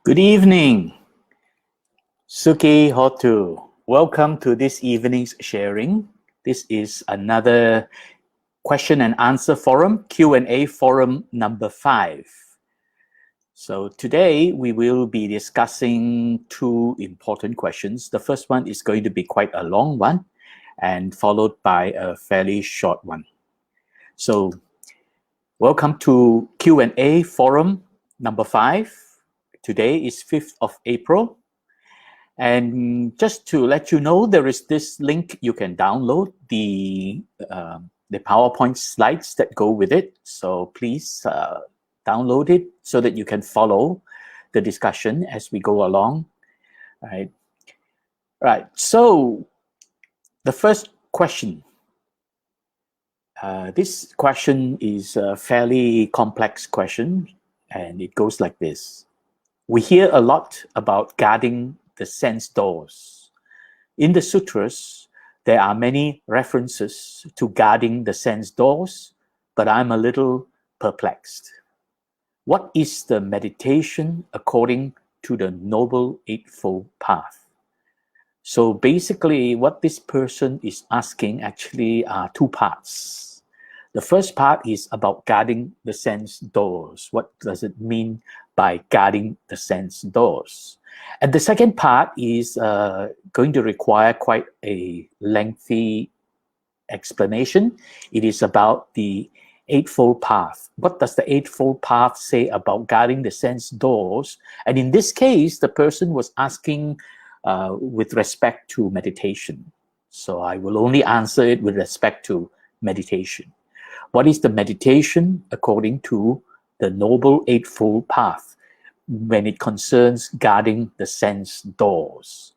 Good evening, Suki Hotu. Welcome to this evening's sharing. This is another question and answer forum, Q&A forum number 5. So today we will be discussing two important questions. The first one is going to be quite a long one and followed by a fairly short one. So welcome to Q&A forum number 5. Today is 5th of April. And just to let you know, there is this link you can download the PowerPoint slides that go with it. So please download it so that you can follow the discussion as we go along. Right. So the first question. This question is a fairly complex question, and it goes like this. We hear a lot about guarding the sense doors. In the sutras, there are many references to guarding the sense doors, but I'm a little perplexed. What is the meditation according to the Noble Eightfold Path? So basically, what this person is asking actually are two parts. The first part is about guarding the sense doors. What does it mean by guarding the sense doors? And the second part is going to require quite a lengthy explanation. It is about the Eightfold Path. What does the Eightfold Path say about guarding the sense doors? And in this case, the person was asking with respect to meditation. So I will only answer it with respect to meditation. What is the meditation according to the Noble Eightfold Path when it concerns guarding the sense doors?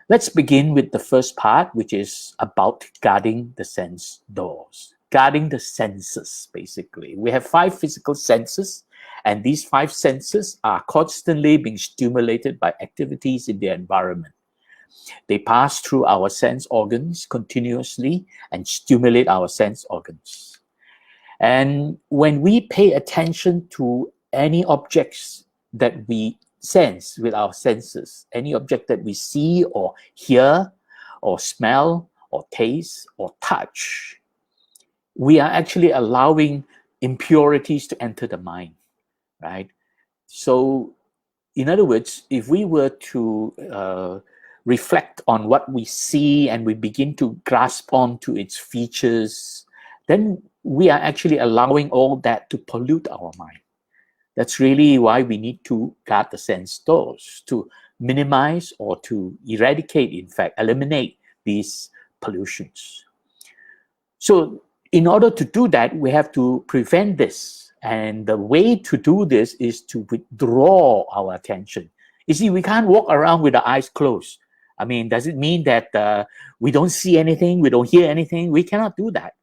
Let's begin with the first part, which is about guarding the sense doors. Guarding the senses, basically. We have 5 physical senses, and these 5 senses are constantly being stimulated by activities in the environment. They pass through our sense organs continuously and stimulate our sense organs. And when we pay attention to any objects that we sense with our senses, any object that we see or hear or smell or taste or touch, we are actually allowing impurities to enter the mind, right? So in other words, if we were to reflect on what we see and we begin to grasp onto its features, then we are actually allowing all that to pollute our mind. That's really why we need to guard the sense doors, to minimize or to eradicate, in fact, eliminate these pollutions. So in order to do that, we have to prevent this. And the way to do this is to withdraw our attention. You see, we can't walk around with our eyes closed. I mean, does it mean that we don't see anything, we don't hear anything? We cannot do that.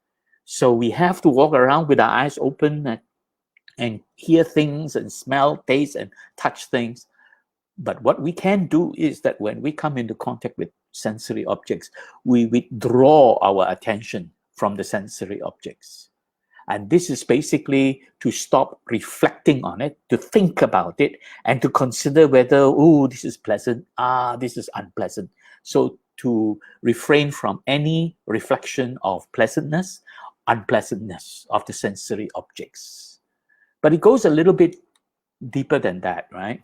So we have to walk around with our eyes open and hear things and smell, taste, and touch things. But what we can do is that when we come into contact with sensory objects, we withdraw our attention from the sensory objects. And this is basically to stop reflecting on it, to think about it, and to consider whether, oh, this is pleasant, this is unpleasant. So to refrain from any reflection of pleasantness, unpleasantness of the sensory objects. But it goes a little bit deeper than that, right?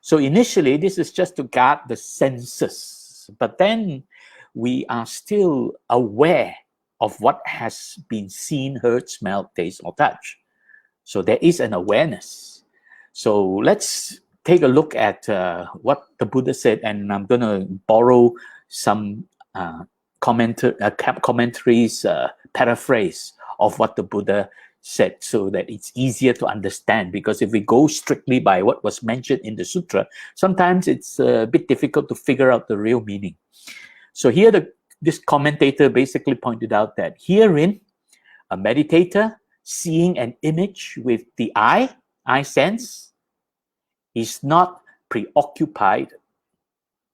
So initially, this is just to guard the senses, but then we are still aware of what has been seen, heard, smelled, taste, or touch. So there is an awareness. So let's take a look at what the Buddha said, and I'm going to borrow some commentaries, paraphrase of what the Buddha said so that it's easier to understand. Because if we go strictly by what was mentioned in the sutra, sometimes it's a bit difficult to figure out the real meaning. So here this commentator basically pointed out that herein, a meditator seeing an image with the eye sense, is not preoccupied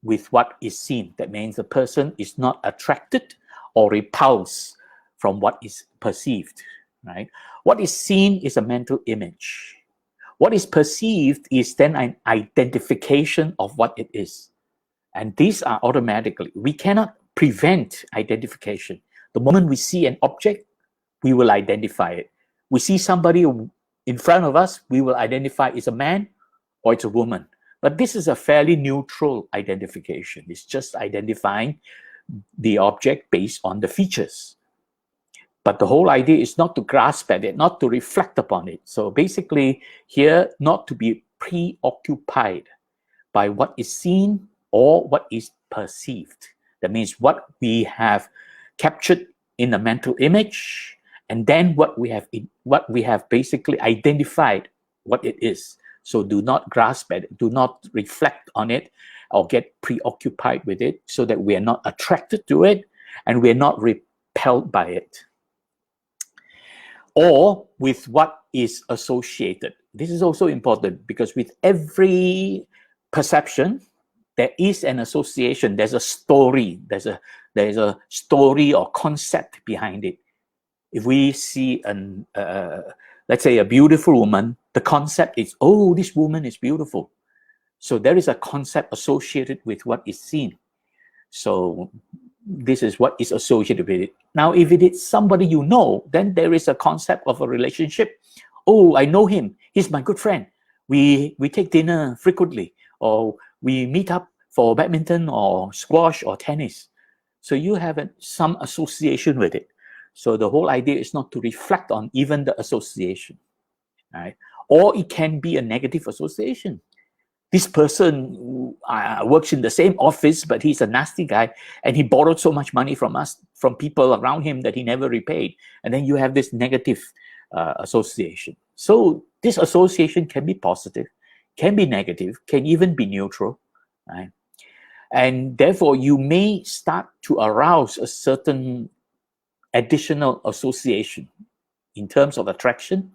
with what is seen. That means the person is not attracted or repulsed from what is perceived, right? What is seen is a mental image. What is perceived is then an identification of what it is. And these are automatically. We cannot prevent identification. The moment we see an object, we will identify it. We see somebody in front of us, we will identify it's a man or it's a woman. But this is a fairly neutral identification. It's just identifying the object based on the features. But the whole idea is not to grasp at it, not to reflect upon it. So basically here, not to be preoccupied by what is seen or what is perceived. That means what we have captured in a mental image, and then what we have basically identified what it is. So do not grasp at it, do not reflect on it or get preoccupied with it, so that we are not attracted to it and we are not repelled by it. Or with what is associated. This is also important, because with every perception, there is an association, there's a story, there's a story or concept behind it. If we see let's say a beautiful woman, the concept is, oh, this woman is beautiful. So there is a concept associated with what is seen. So this is what is associated with it. Now, if it is somebody you know, then there is a concept of a relationship. Oh, I know him. He's my good friend. We take dinner frequently, or we meet up for badminton or squash or tennis. So you have some association with it. So the whole idea is not to reflect on even the association, right? Or it can be a negative association. This person works in the same office, but he's a nasty guy, and he borrowed so much money from us, from people around him, that he never repaid. And then you have this negative association. So this association can be positive, can be negative, can even be neutral, right? And therefore, you may start to arouse a certain additional association in terms of attraction,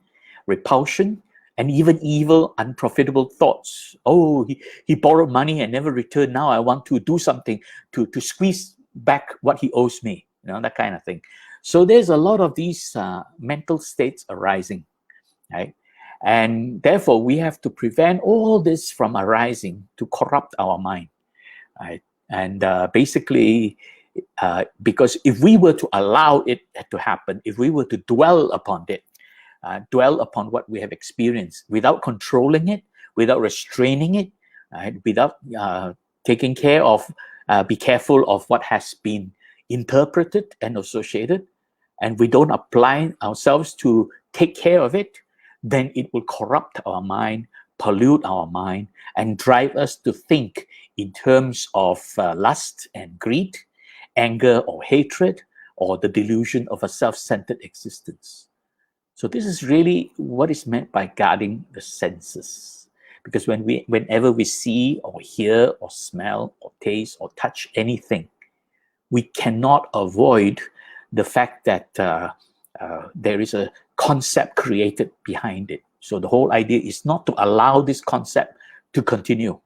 repulsion, and even evil, unprofitable thoughts. Oh, he borrowed money and never returned. Now I want to do something to squeeze back what he owes me, that kind of thing. So there's a lot of these mental states arising, right? And therefore, we have to prevent all this from arising to corrupt our mind, right? And basically, because if we were to allow it to happen, if we were to dwell upon it, dwell upon what we have experienced without controlling it, without restraining it, right? Without taking care of, be careful of what has been interpreted and associated, and we don't apply ourselves to take care of it, then it will corrupt our mind, pollute our mind, and drive us to think in terms of lust and greed, anger or hatred, or the delusion of a self-centered existence. So this is really what is meant by guarding the senses. Because whenever we see or hear or smell or taste or touch anything, we cannot avoid the fact that there is a concept created behind it. So the whole idea is not to allow this concept to continue.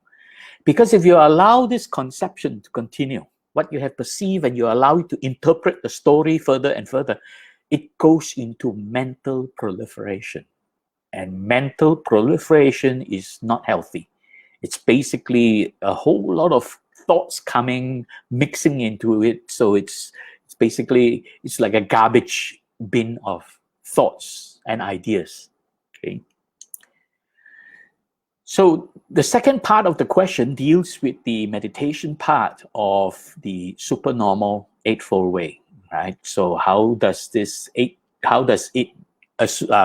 Because if you allow this conception to continue, what you have perceived, and you allow it to interpret the story further and further, it goes into mental proliferation. And mental proliferation is not healthy. It's basically a whole lot of thoughts coming, mixing into it. So it's basically, it's like a garbage bin of thoughts and ideas. Okay. So the second part of the question deals with the meditation part of the supernormal Eightfold Way, right? So how does it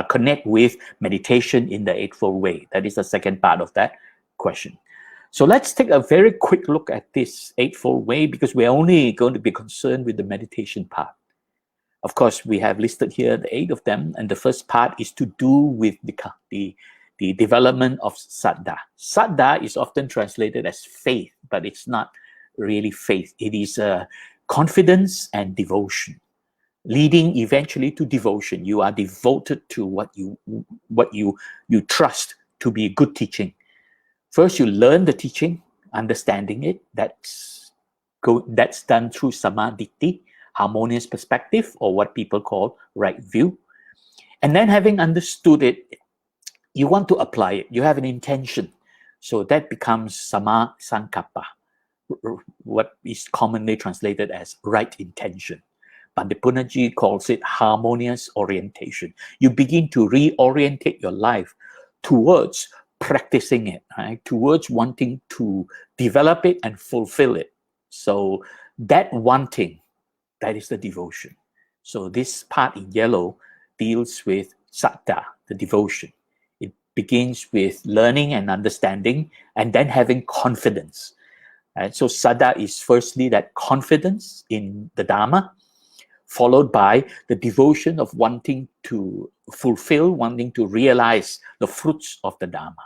connect with meditation in the Eightfold Way? That is the second part of that question. So let's take a very quick look at this Eightfold Way, because we're only going to be concerned with the meditation part. Of course, we have listed here the 8 of them, and the first part is to do with the development of saddha. Saddha is often translated as faith, but it's not really faith. It is confidence and devotion, leading eventually to devotion. You are devoted to what you trust to be good teaching. First, you learn the teaching, understanding it. That's done through samadhi, harmonious perspective, or what people call right view. And then, having understood it, you want to apply it. You have an intention. So that becomes Sama Sankappa, what is commonly translated as right intention. Bandipunaji calls it harmonious orientation. You begin to reorientate your life towards practicing it, right? Towards wanting to develop it and fulfill it. So that wanting, that is the devotion. So this part in yellow deals with saddha, the devotion. It begins with learning and understanding, and then having confidence. And so saddha is firstly that confidence in the Dharma, followed by the devotion of wanting to fulfill, wanting to realize the fruits of the Dharma.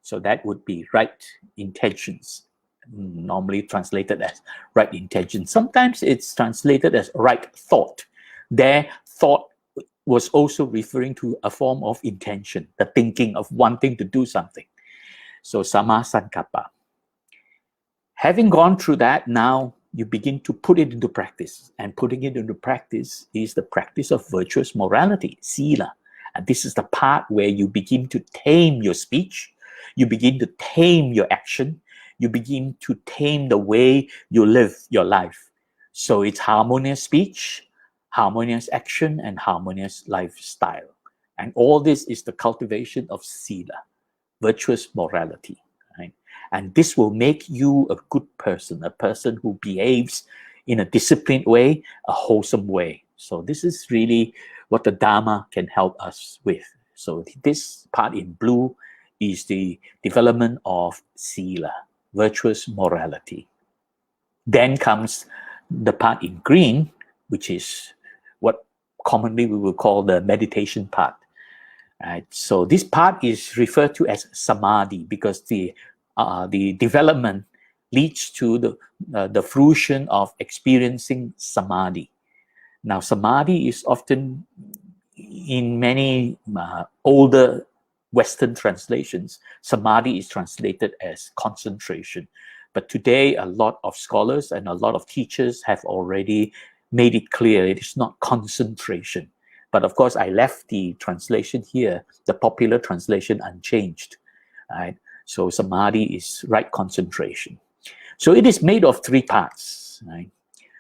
So that would be right intentions, normally translated as right intention. Sometimes it's translated as right thought. Their thought was also referring to a form of intention, the thinking of wanting to do something. So Sama Sankappa. Having gone through that, now you begin to put it into practice. And putting it into practice is the practice of virtuous morality, sila. And this is the part where you begin to tame your speech, you begin to tame your action, you begin to tame the way you live your life. So it's harmonious speech, harmonious action, and harmonious lifestyle. And all this is the cultivation of sila, virtuous morality. Right? And this will make you a good person, a person who behaves in a disciplined way, a wholesome way. So this is really what the Dharma can help us with. So this part in blue is the development of sila, virtuous morality. Then comes the part in green, which is what commonly we will call the meditation part. Right? So this part is referred to as samadhi because the development leads to the fruition of experiencing samadhi. Now, samadhi is often, in many older Western translations, samadhi is translated as concentration. But today, a lot of scholars and a lot of teachers have already made it clear it is not concentration. But of course, I left the translation here, the popular translation, unchanged. Right? So samadhi is right concentration. So it is made of three parts. Right?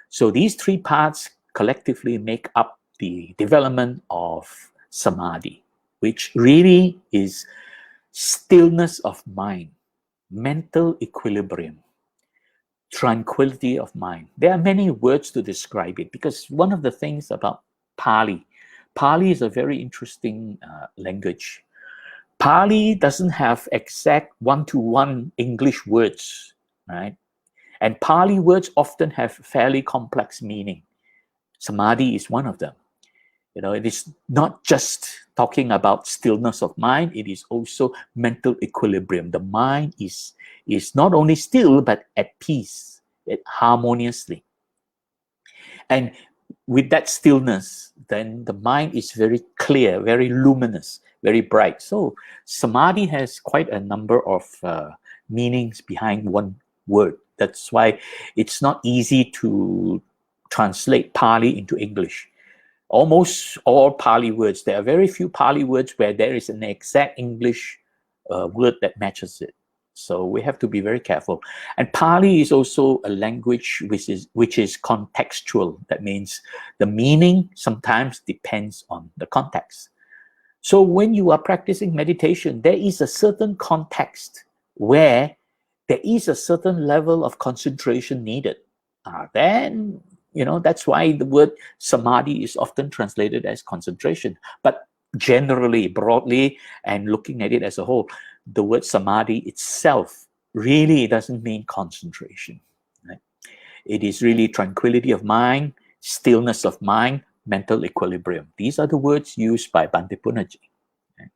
So these three parts collectively make up the development of samadhi, which really is stillness of mind, mental equilibrium, tranquility of mind. There are many words to describe it because one of the things about Pali is a very interesting language. Pali doesn't have exact one-to-one English words, right? And Pali words often have fairly complex meaning. Samadhi is one of them. You know, it is not just talking about stillness of mind, it is also mental equilibrium. The mind is not only still, but at peace, harmoniously. And with that stillness, then the mind is very clear, very luminous, very bright. So samadhi has quite a number of meanings behind one word. That's why it's not easy to translate Pali into English. Almost all Pali words, there are very few Pali words where there is an exact English word that matches it. So we have to be very careful. And Pali is also a language which is contextual. That means the meaning sometimes depends on the context. So when you are practicing meditation, there is a certain context where there is a certain level of concentration needed. Then, you know, that's why the word samadhi is often translated as concentration. But generally, broadly, and looking at it as a whole, the word samadhi itself really doesn't mean concentration. Right? It is really tranquility of mind, stillness of mind, mental equilibrium. These are the words used by Bandipunaji. Right?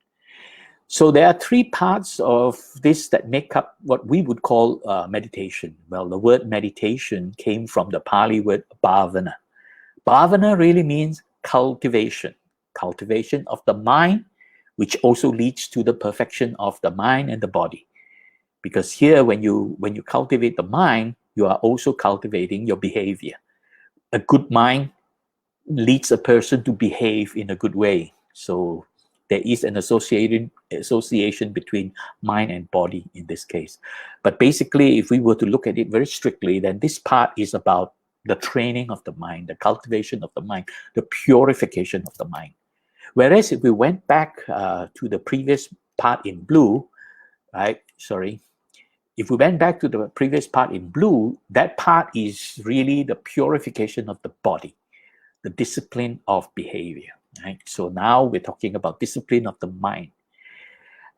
So there are three parts of this that make up what we would call meditation. Well, the word meditation came from the Pali word bhavana. Bhavana really means cultivation of the mind, which also leads to the perfection of the mind and the body. Because here, when you cultivate the mind, you are also cultivating your behavior. A good mind leads a person to behave in a good way. So there is an association between mind and body in this case. But basically, if we were to look at it very strictly, then this part is about the training of the mind, the cultivation of the mind, the purification of the mind. Whereas if we went back to the previous part in blue, right? Sorry. If we went back to the previous part in blue, that part is really the purification of the body, the discipline of behavior, right? So now we're talking about discipline of the mind.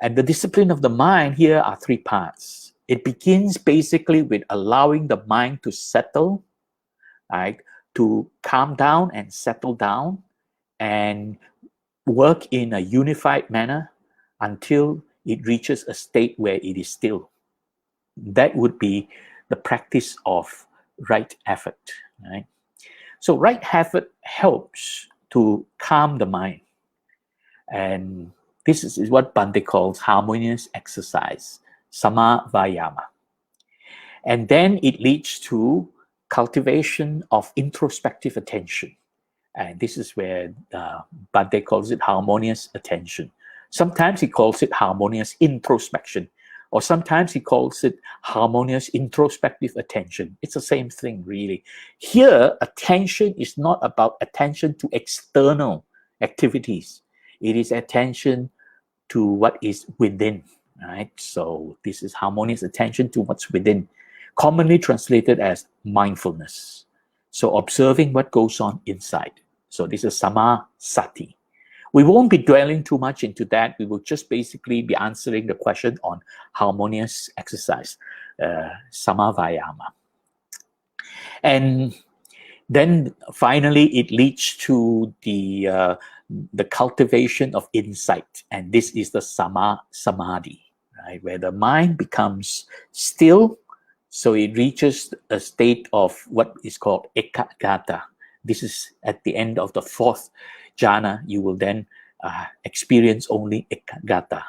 And the discipline of the mind here are three parts. It begins basically with allowing the mind to settle, right? To calm down and settle down and work in a unified manner until it reaches a state where it is still. That would be the practice of right effort, right? So right effort helps to calm the mind. And this is what Bhante calls harmonious exercise, Samavayama. And then it leads to cultivation of introspective attention. And this is where Bhante calls it harmonious attention. Sometimes he calls it harmonious introspection, or sometimes he calls it harmonious introspective attention. It's the same thing, really. Here, attention is not about attention to external activities. It is attention to what is within, right? So this is harmonious attention to what's within, commonly translated as mindfulness. So observing what goes on inside. So this is samasati. We won't be dwelling too much into that. We will just basically be answering the question on harmonious exercise, samavayama. And then finally, it leads to the cultivation of insight. And this is the samadhi, right? Where the mind becomes still, so it reaches a state of what is called ekagata. This is at the end of the fourth jhana. You will then experience only ekagata.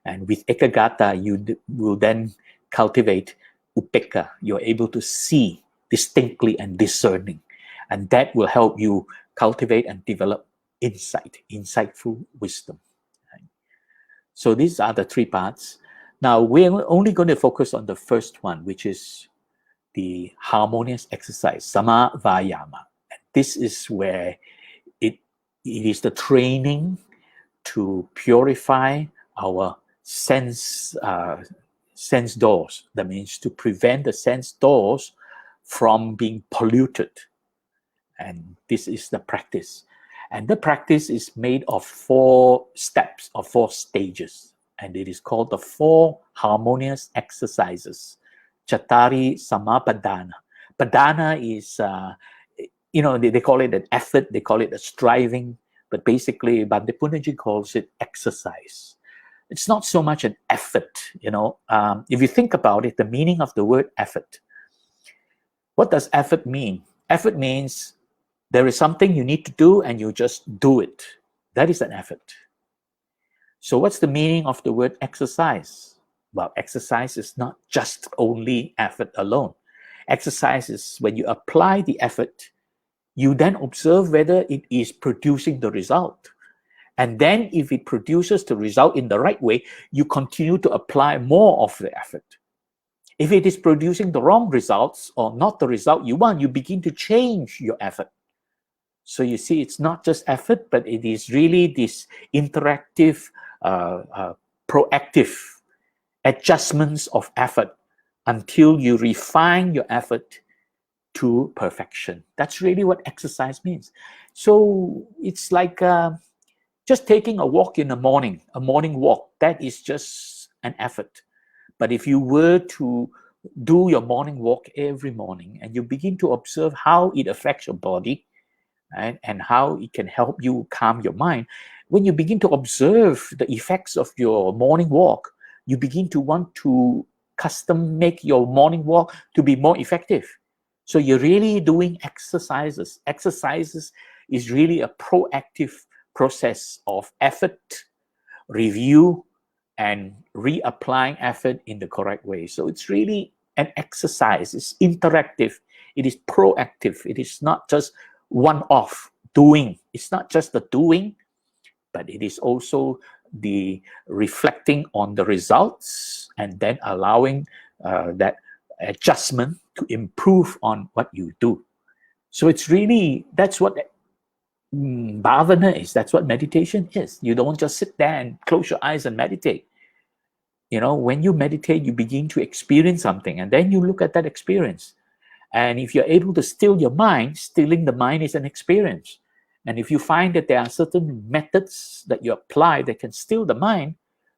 And with ekagata, you will then cultivate upekkha. You're able to see distinctly and discerning. And that will help you cultivate and develop insight, insightful wisdom. Right? So these are the three parts. Now, we're only going to focus on the first one, which is the harmonious exercise, samavayama. This is where it is the training to purify our sense doors. That means to prevent the sense doors from being polluted. And this is the practice. And the practice is made of 4 steps or 4 stages. And it is called the 4 harmonious exercises. Chattari Samapadana. Padana is they call it an effort, they call it a striving, but basically Bhante Punnaji calls it exercise. It's not so much an effort, If you think about it, the meaning of the word effort. What does effort mean? Effort means there is something you need to do and you just do it. That is an effort. So what's the meaning of the word exercise? Well, exercise is not just only effort alone. Exercise is when you apply the effort, you then observe whether it is producing the result. And then if it produces the result in the right way, you continue to apply more of the effort. If it is producing the wrong results or not the result you want, you begin to change your effort. So you see, it's not just effort, but it is really this interactive, proactive adjustments of effort until you refine your effort to perfection. That's really what exercise means. So it's like just taking a walk in the morning, a morning walk. That is just an effort. But if you were to do your morning walk every morning and you begin to observe how it affects your body, right, and how it can help you calm your mind, when you begin to observe the effects of your morning walk, you begin to want to custom make your morning walk to be more effective. So you're really doing exercises. Exercises is really a proactive process of effort, review, and reapplying effort in the correct way. So it's really an exercise. It's interactive. It is proactive. It is not just one-off doing. It's not just the doing, but it is also the reflecting on the results and then allowing that adjustment to improve on what you do. So it's really, that's what Bhavana is. That's what meditation is. You don't just sit there and close your eyes and meditate. You know, when you meditate, you begin to experience something, and then you look at that experience. And if you're able to still your mind, stilling the mind is an experience. And if you find that there are certain methods that you apply that can still the mind,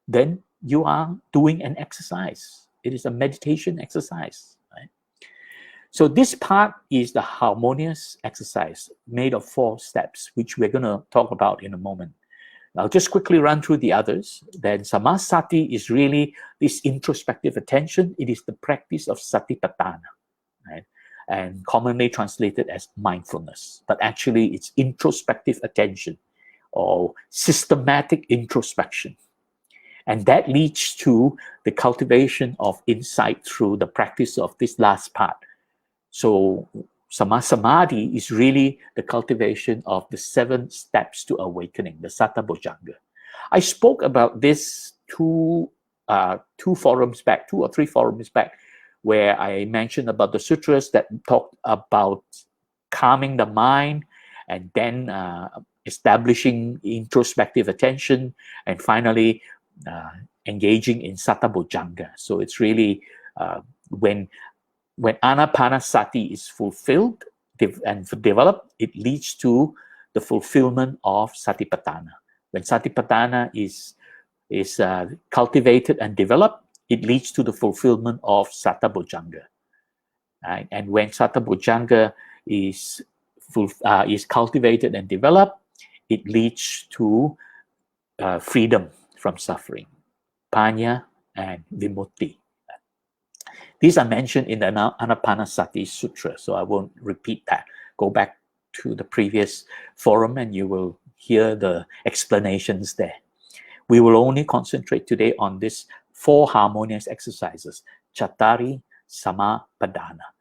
then you are doing an exercise. It is a meditation exercise. Right? So this part is the harmonious exercise made of 4 steps, which we're going to talk about in a moment. I'll just quickly run through the others. Then Samasati is really this introspective attention. It is the practice of satipatthana, right? And commonly translated as mindfulness. But actually, it's introspective attention or systematic introspection. And that leads to the cultivation of insight through the practice of this last part. So Samadhi is really the cultivation of the 7 steps to awakening, the Satabojjhanga. I spoke about this 2 forums back, 2 or 3 forums back, where I mentioned about the sutras that talked about calming the mind and then establishing introspective attention and finally engaging in Satabojjhanga. So it's really when Anapanasati is fulfilled and developed, it leads to the fulfillment of Satipatthana. When Satipatthana is cultivated and developed, it leads to the fulfillment of Satabojjhanga. Right? And when Satabojjhanga is cultivated and developed, it leads to freedom from suffering, Panya and Vimutti. These are mentioned in the Anapanasati Sutra, so I won't repeat that. Go back to the previous forum and you will hear the explanations there. We will only concentrate today on these 4 harmonious exercises, Chattari, Sama, Padana.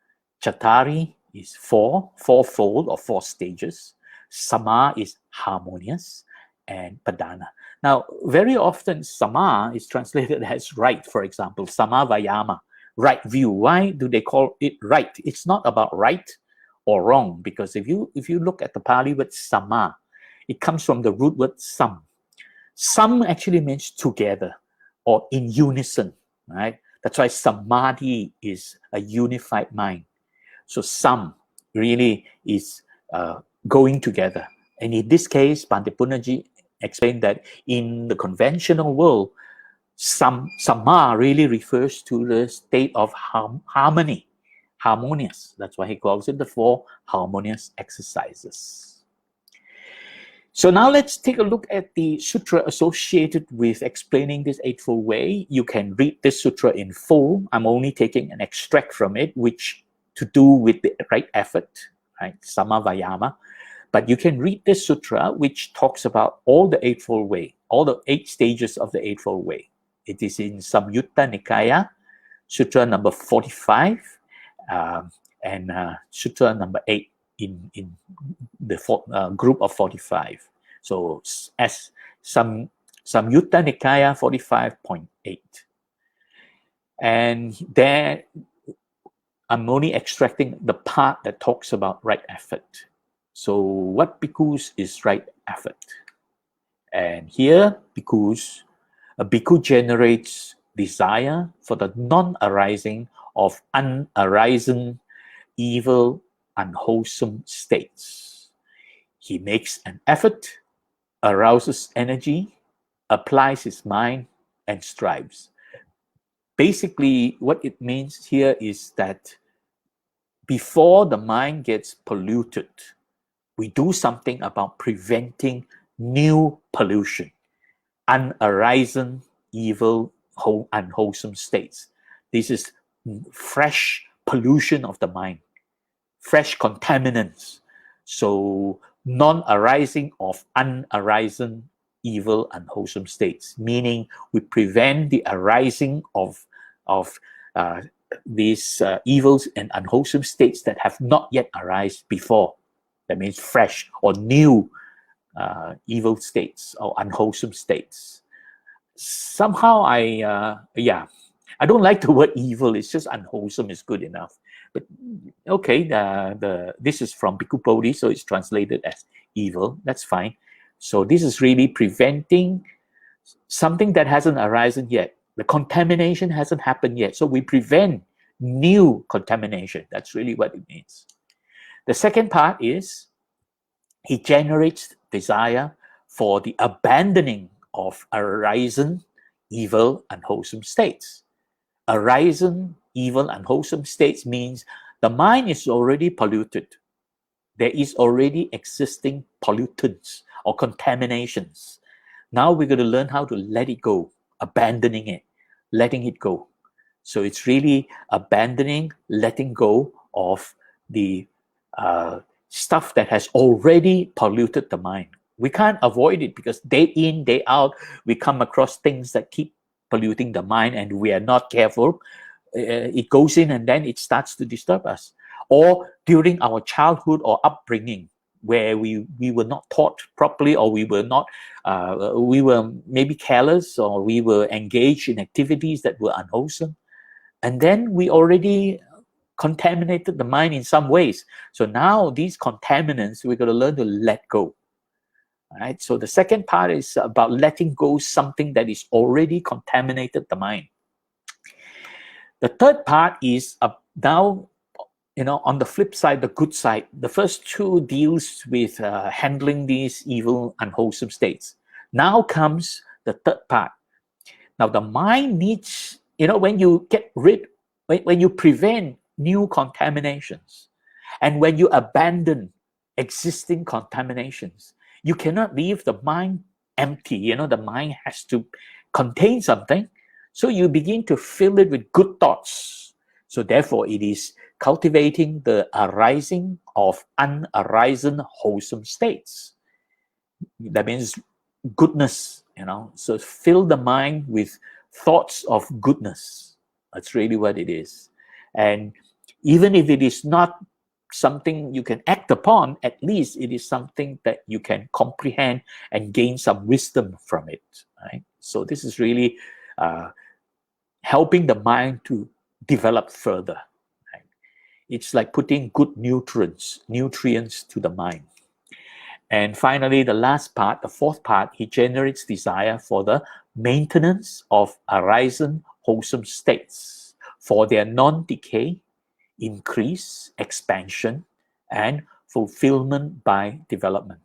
Chattari is 4, 4-fold or 4 stages. Sama is harmonious, and Padana. Now, very often Sama is translated as right, for example, Sama Vayama. Right view. Why do they call it right? It's not about right or wrong, because if you look at the Pali word sama, it comes from the root word sam. Sam actually means together or in unison, right? That's why samadhi is a unified mind. So sam really is going together. And in this case, Bhante Punnaji explained that in the conventional world, Sama really refers to the state of harmony, harmonious. That's why he calls it the 4 harmonious exercises. So now let's take a look at the sutra associated with explaining this Eightfold Way. You can read this sutra in full. I'm only taking an extract from it, which to do with the right effort, right? Samavayama. But you can read this sutra, which talks about all the Eightfold Way, all the 8 stages of the Eightfold Way. It is in Samyutta Nikaya, Sutra number 45, and Sutra number 8 in the group of 45. So as Samyutta Nikaya 45.8. And there, I'm only extracting the part that talks about right effort. So what bhikkhus is right effort? And here, bhikkhus, a bhikkhu generates desire for the non-arising of unarisen, evil, unwholesome states. He makes an effort, arouses energy, applies his mind, and strives. Basically, what it means here is that before the mind gets polluted, we do something about preventing new pollution, unarisen, evil, unwholesome states. This is fresh pollution of the mind, fresh contaminants. So non-arising of unarisen, evil, unwholesome states, meaning we prevent the arising of these evils and unwholesome states that have not yet arisen before. That means fresh or new evil states or unwholesome states. Somehow I don't like the word evil. It's just unwholesome is good enough. But okay, this is from Bhikkhu Bodhi, so it's translated as evil. That's fine. So this is really preventing something that hasn't arisen yet. The contamination hasn't happened yet. So we prevent new contamination. That's really what it means. The second part is he generates desire for the abandoning of arisen evil unwholesome states. Arisen evil unwholesome states means the mind is already polluted. There is already existing pollutants or contaminations. Now we're going to learn how to let it go, abandoning it, letting it go. So it's really abandoning, letting go of the stuff that has already polluted the mind. We can't avoid it because day in, day out, we come across things that keep polluting the mind and we are not careful. It goes in and then it starts to disturb us. Or during our childhood or upbringing, where we were not taught properly, or we were not, we were maybe careless, or we were engaged in activities that were unwholesome. And then we already contaminated the mind in some ways. So now these contaminants, we're going to learn to let go. All right? So the second part is about letting go something that is already contaminated the mind. The third part is now, on the flip side, the good side. The first two deals with handling these evil, unwholesome states. Now comes the third part. Now the mind needs, when you get rid, when you prevent new contaminations, and when you abandon existing contaminations, you cannot leave the mind empty. The mind has to contain something. So you begin to fill it with good thoughts. So therefore it is cultivating the arising of unarisen wholesome states. That means goodness, So fill the mind with thoughts of goodness. That's really what it is. And even if it is not something you can act upon, at least it is something that you can comprehend and gain some wisdom from it. Right? So this is really helping the mind to develop further. Right? It's like putting good nutrients to the mind. And finally, the last part, the fourth part, he generates desire for the maintenance of arisen wholesome states, for their non-decay, increase, expansion, and fulfillment by development.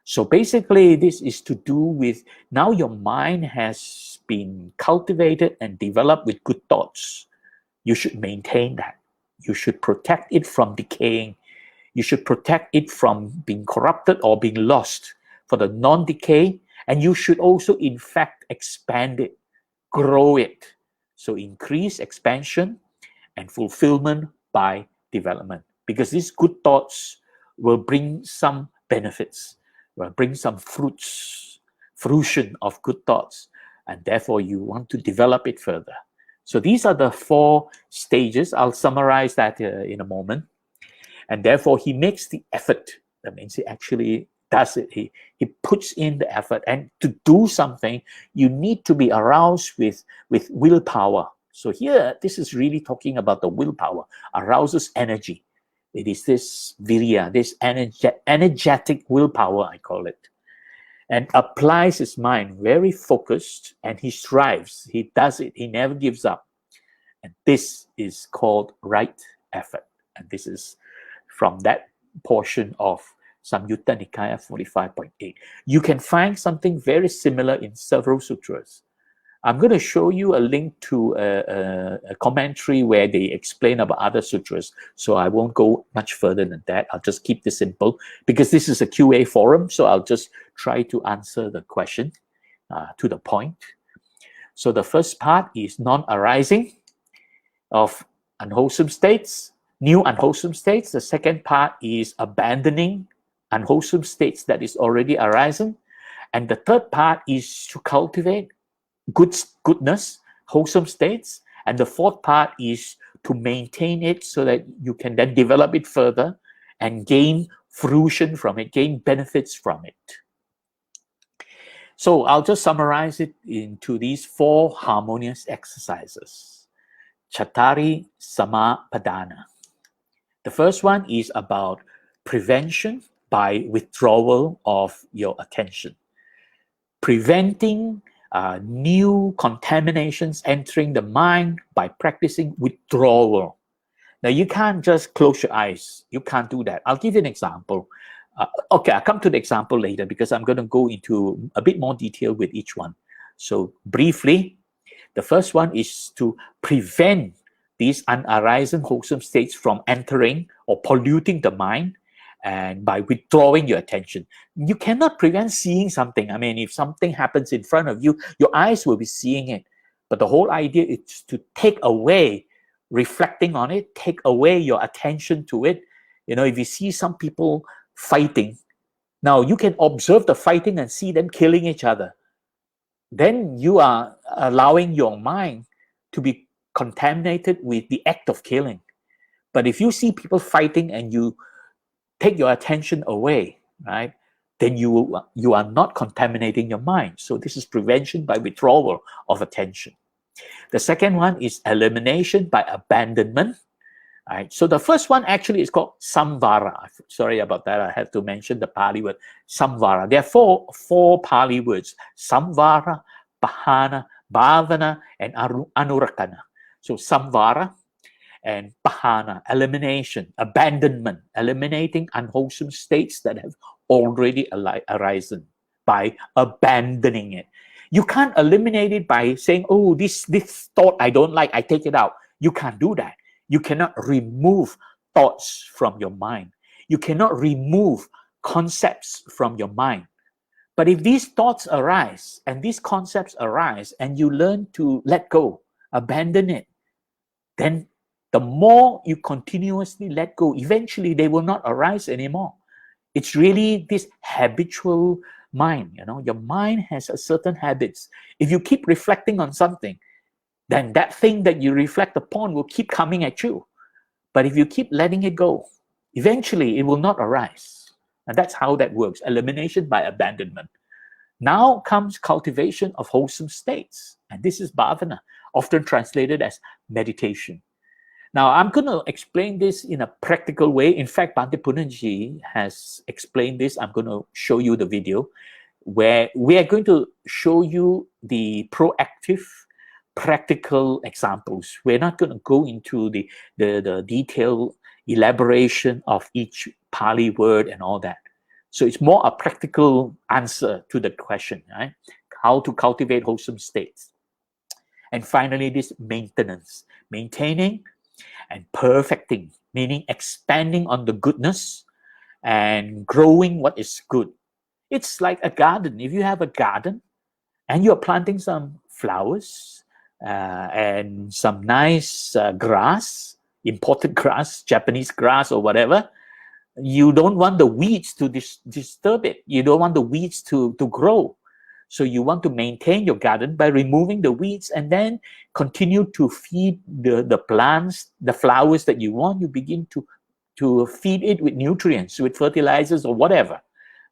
So basically, this is to do with now your mind has been cultivated and developed with good thoughts. You should maintain that. You should protect it from decaying. You should protect it from being corrupted or being lost for the non-decay. And you should also, in fact, expand it, grow it. So increase, expansion, and fulfillment by development. Because these good thoughts will bring some benefits, will bring some fruition of good thoughts. And therefore, you want to develop it further. So these are the 4 stages. I'll summarize that in a moment. And therefore, he makes the effort. That means he actually does it. He puts in the effort. And to do something, you need to be aroused with willpower. So here, this is really talking about the willpower, arouses energy. It is this virya, this energetic willpower, I call it. And applies his mind, very focused, and he strives. He does it. He never gives up. And this is called right effort. And this is from that portion of Samyutta Nikaya 45.8. You can find something very similar in several sutras. I'm going to show you a link to a commentary where they explain about other sutras. So I won't go much further than that. I'll just keep this simple because this is a QA forum. So I'll just try to answer the question to the point. So the first part is non-arising of unwholesome states, new unwholesome states. The second part is abandoning unwholesome states that is already arising. And the third part is to cultivate goodness, wholesome states. And the fourth part is to maintain it so that you can then develop it further and gain fruition from it, gain benefits from it. So I'll just summarize it into these 4 harmonious exercises. Chattari Samapadana. The first one is about prevention by withdrawal of your attention. Preventing new contaminations entering the mind by practicing withdrawal. Now, you can't just close your eyes. You can't do that. I'll give you an example. Okay, I'll come to the example later because I'm going to go into a bit more detail with each one. So briefly, the first one is to prevent these unarising wholesome states from entering or polluting the mind, and by withdrawing your attention. You cannot prevent seeing something. I mean, if something happens in front of you, your eyes will be seeing it. But the whole idea is to take away reflecting on it, take away your attention to it. You know, if you see some people fighting, now you can observe the fighting and see them killing each other. Then you are allowing your mind to be contaminated with the act of killing. But if you see people fighting and you take your attention away, right, then you are not contaminating your mind. So this is prevention by withdrawal of attention. The second one is elimination by abandonment. Right. So the first one actually is called Samvara. Sorry about that. I have to mention the Pali word Samvara. There are four Pali words: Samvara, Hana, Bhavana, and Anurakana. So Samvara and Hana, elimination, abandonment, eliminating unwholesome states that have already arisen by abandoning it. You can't eliminate it by saying, oh, this thought I don't like, I take it out. You can't do that. You cannot remove thoughts from your mind. You cannot remove concepts from your mind. But if these thoughts arise and these concepts arise and you learn to let go, abandon it, then the more you continuously let go, eventually they will not arise anymore. It's really this habitual mind. You know, your mind has a certain habits. If you keep reflecting on something, then that thing that you reflect upon will keep coming at you. But if you keep letting it go, eventually it will not arise. And that's how that works. Elimination by abandonment. Now comes cultivation of wholesome states. And this is Bhavana, often translated as meditation. Now, I'm going to explain this in a practical way. In fact, Bhante Punanji has explained this. I'm going to show you the video where we are going to show you the proactive, practical examples. We're not going to go into the detailed elaboration of each Pali word and all that. So it's more a practical answer to the question, right? How to cultivate wholesome states. And finally, this maintenance, maintaining and perfecting, meaning expanding on the goodness and growing what is good. It's like a garden. If you have a garden and you're planting some flowers and some nice grass, imported grass, Japanese grass or whatever, you don't want the weeds to disturb it. You don't want the weeds to grow. So you want to maintain your garden by removing the weeds and then continue to feed the plants, the flowers that you want. You begin to feed it with nutrients, with fertilizers or whatever.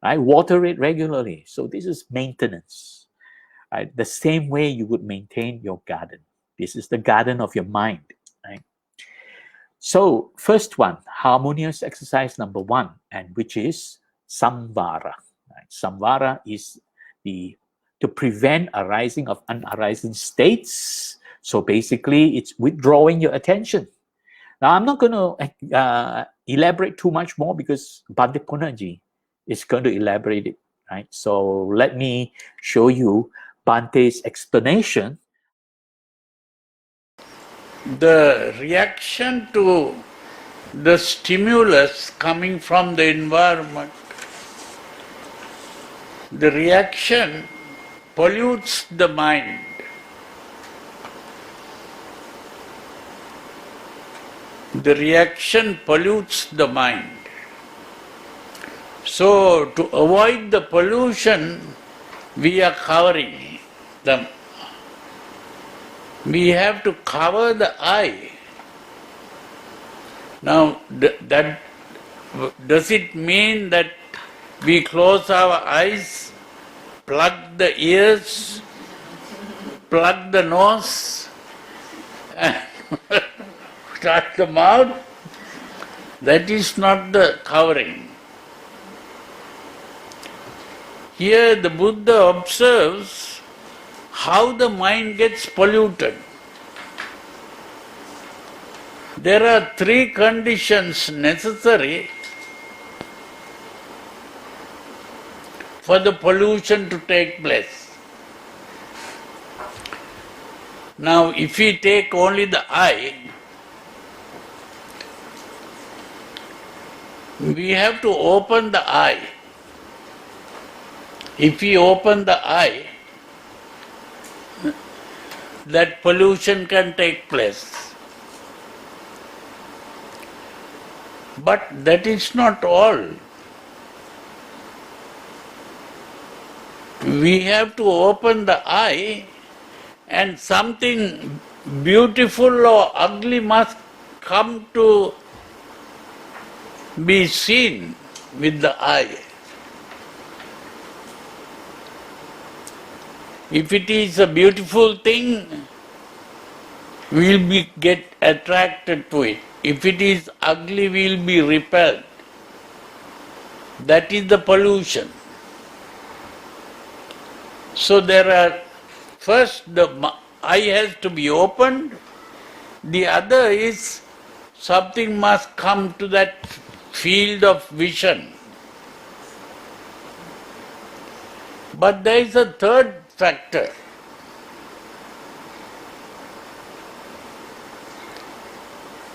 Right? Water it regularly. So this is maintenance. Right? The same way you would maintain your garden. This is the garden of your mind. Right? So first one, harmonious exercise number 1, and which is Samvara. Right? Samvara is to prevent arising of unarising states. So basically, it's withdrawing your attention. Now, I'm not going to elaborate too much more because Bhante Punanji is going to elaborate it. Right? So let me show you Bhante's explanation. The reaction to the stimulus coming from the environment, the reaction pollutes the mind. The reaction pollutes the mind. So, to avoid the pollution, we are covering them. We have to cover the eye. Now, that does it mean that we close our eyes plug the ears, plug the nose, and shut the mouth. That is not the covering. Here the Buddha observes how the mind gets polluted. There are three conditions necessary for the pollution to take place. Now, if we take only the eye, we have to open the eye. If we open the eye, that pollution can take place. But that is not all. We have to open the eye, and something beautiful or ugly must come to be seen with the eye. If it is a beautiful thing, we will get attracted to it. If it is ugly, we will be repelled. That is the pollution. So there are, first the eye has to be opened, the other is something must come to that field of vision. But there is a third factor.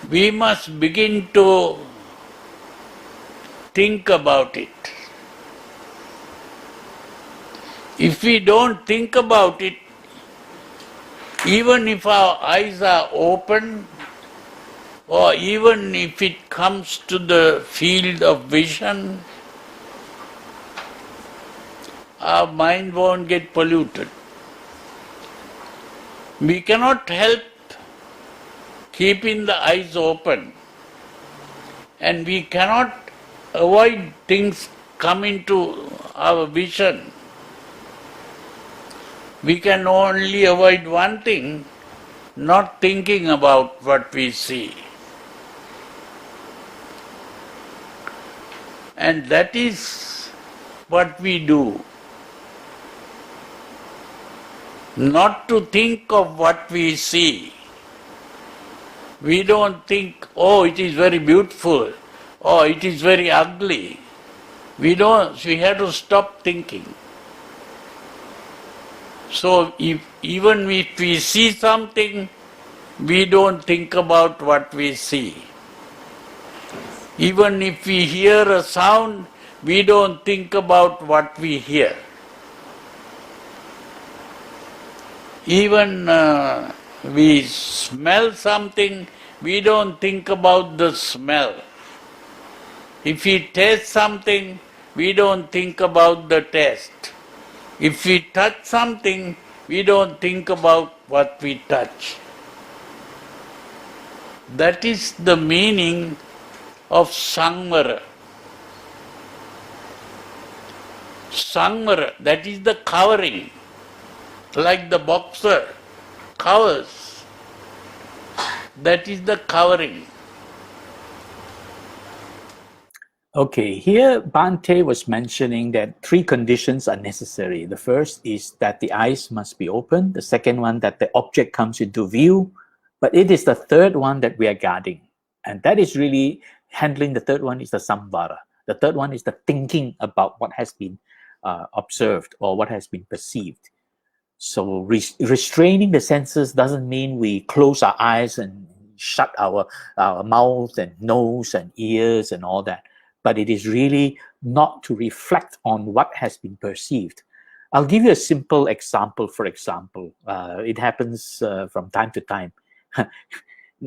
We must begin to think about it. If we don't think about it, even if our eyes are open, or even if it comes to the field of vision, our mind won't get polluted. We cannot help keeping the eyes open, and we cannot avoid things coming to our vision. We can only avoid one thing, not thinking about what we see. And that is what we do. Not to think of what we see. We don't think, oh, it is very beautiful, or it is very ugly. We have to stop thinking. So even if we see something, we don't think about what we see. Even if we hear a sound, we don't think about what we hear. Even we smell something, we don't think about the smell. If we taste something, we don't think about the taste. If we touch something, we don't think about what we touch. That is the meaning of Samvara. Samvara, that is the covering, like the boxer covers. That is the covering. Okay, here Bhante was mentioning that three conditions are necessary. The first is that the eyes must be open. The second one, that the object comes into view. But it is the third one that we are guarding. And that is really handling. The third one is the Samvara. The third one is the thinking about what has been observed or what has been perceived. So restraining the senses doesn't mean we close our eyes and shut our mouth and nose and ears and all that. But it is really not to reflect on what has been perceived. I'll give you a simple example. For example, it happens from time to time.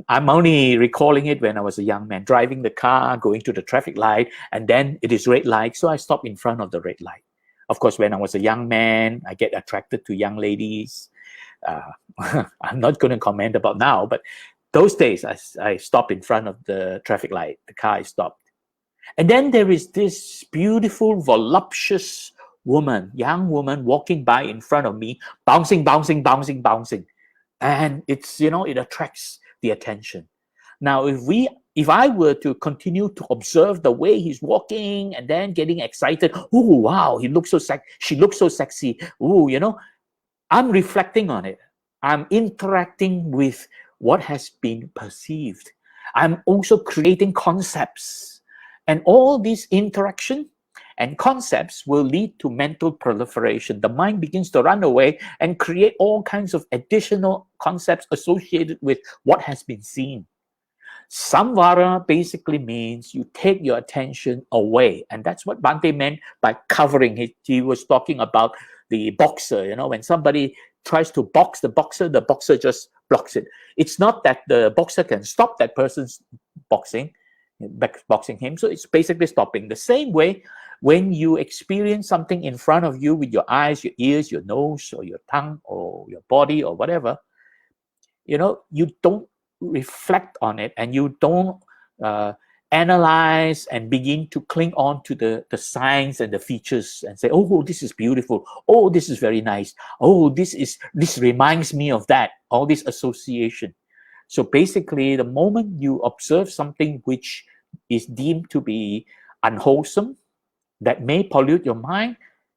I'm only recalling it when I was a young man, driving the car, going to the traffic light, and then it is red light, so I stop in front of the red light. Of course, when I was a young man, I get attracted to young ladies. I'm not going to comment about now, but those days I stopped in front of the traffic light. The car is stopped. And then there is this beautiful, voluptuous woman, young woman walking by in front of me, bouncing, bouncing, bouncing, bouncing. And it's, it attracts the attention. Now, if I were to continue to observe the way he's walking and then getting excited, oh, wow, he looks so she looks so sexy. Oh, I'm reflecting on it. I'm interacting with what has been perceived. I'm also creating concepts. And all these interaction and concepts will lead to mental proliferation. The mind begins to run away and create all kinds of additional concepts associated with what has been seen. Samvara basically means you take your attention away. And that's what Bhante meant by covering. He was talking about the boxer, when somebody tries to box the boxer just blocks it. It's not that the boxer can stop that person's boxing him. So it's basically stopping. The same way, when you experience something in front of you with your eyes, your ears, your nose, or your tongue, or your body, or whatever, you don't reflect on it, and you don't analyze and begin to cling on to the signs and the features and say, oh, this is beautiful. Oh, this is very nice. Oh, this reminds me of that. All this association. So basically, the moment you observe something which is deemed to be unwholesome, that may pollute your mind,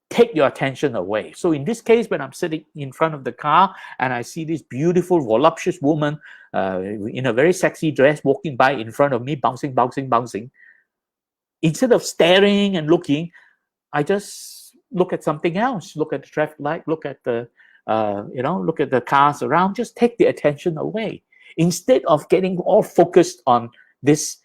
take your attention away. So in this case, when I'm sitting in front of the car and I see this beautiful, voluptuous woman in a very sexy dress walking by in front of me, bouncing, bouncing, bouncing, instead of staring and looking, I just look at something else. Look at the traffic light. Look at the look at the cars around. Just take the attention away instead of getting all focused on this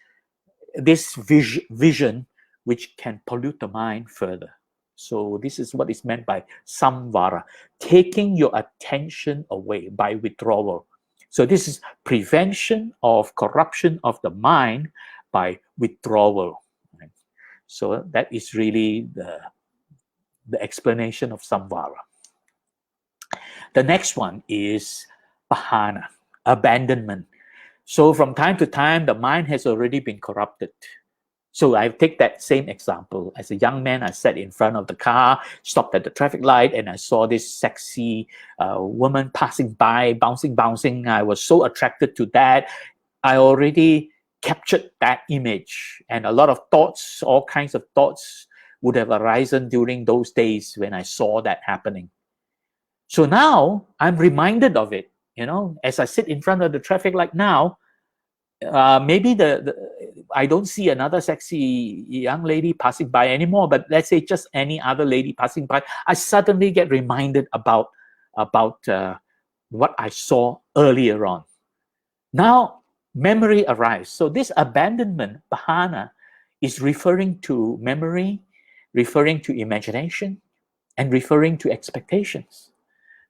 vision, which can pollute the mind further. So this is what is meant by samvara, taking your attention away by withdrawal. So this is prevention of corruption of the mind by withdrawal. Right? So that is really the explanation of samvara. The next one is Bhavana, abandonment. So from time to time, the mind has already been corrupted. So I take that same example. As a young man, I sat in front of the car, stopped at the traffic light, and I saw this sexy woman passing by, bouncing. I was so attracted to that. I already captured that image. And a lot of thoughts, all kinds of thoughts would have arisen during those days when I saw that happening. So now I'm reminded of it. As I sit in front of the traffic light now, maybe I don't see another sexy young lady passing by anymore, but let's say just any other lady passing by, I suddenly get reminded about what I saw earlier on. Now memory arrives. So this abandonment, Bhavana, is referring to memory, referring to imagination, and referring to expectations.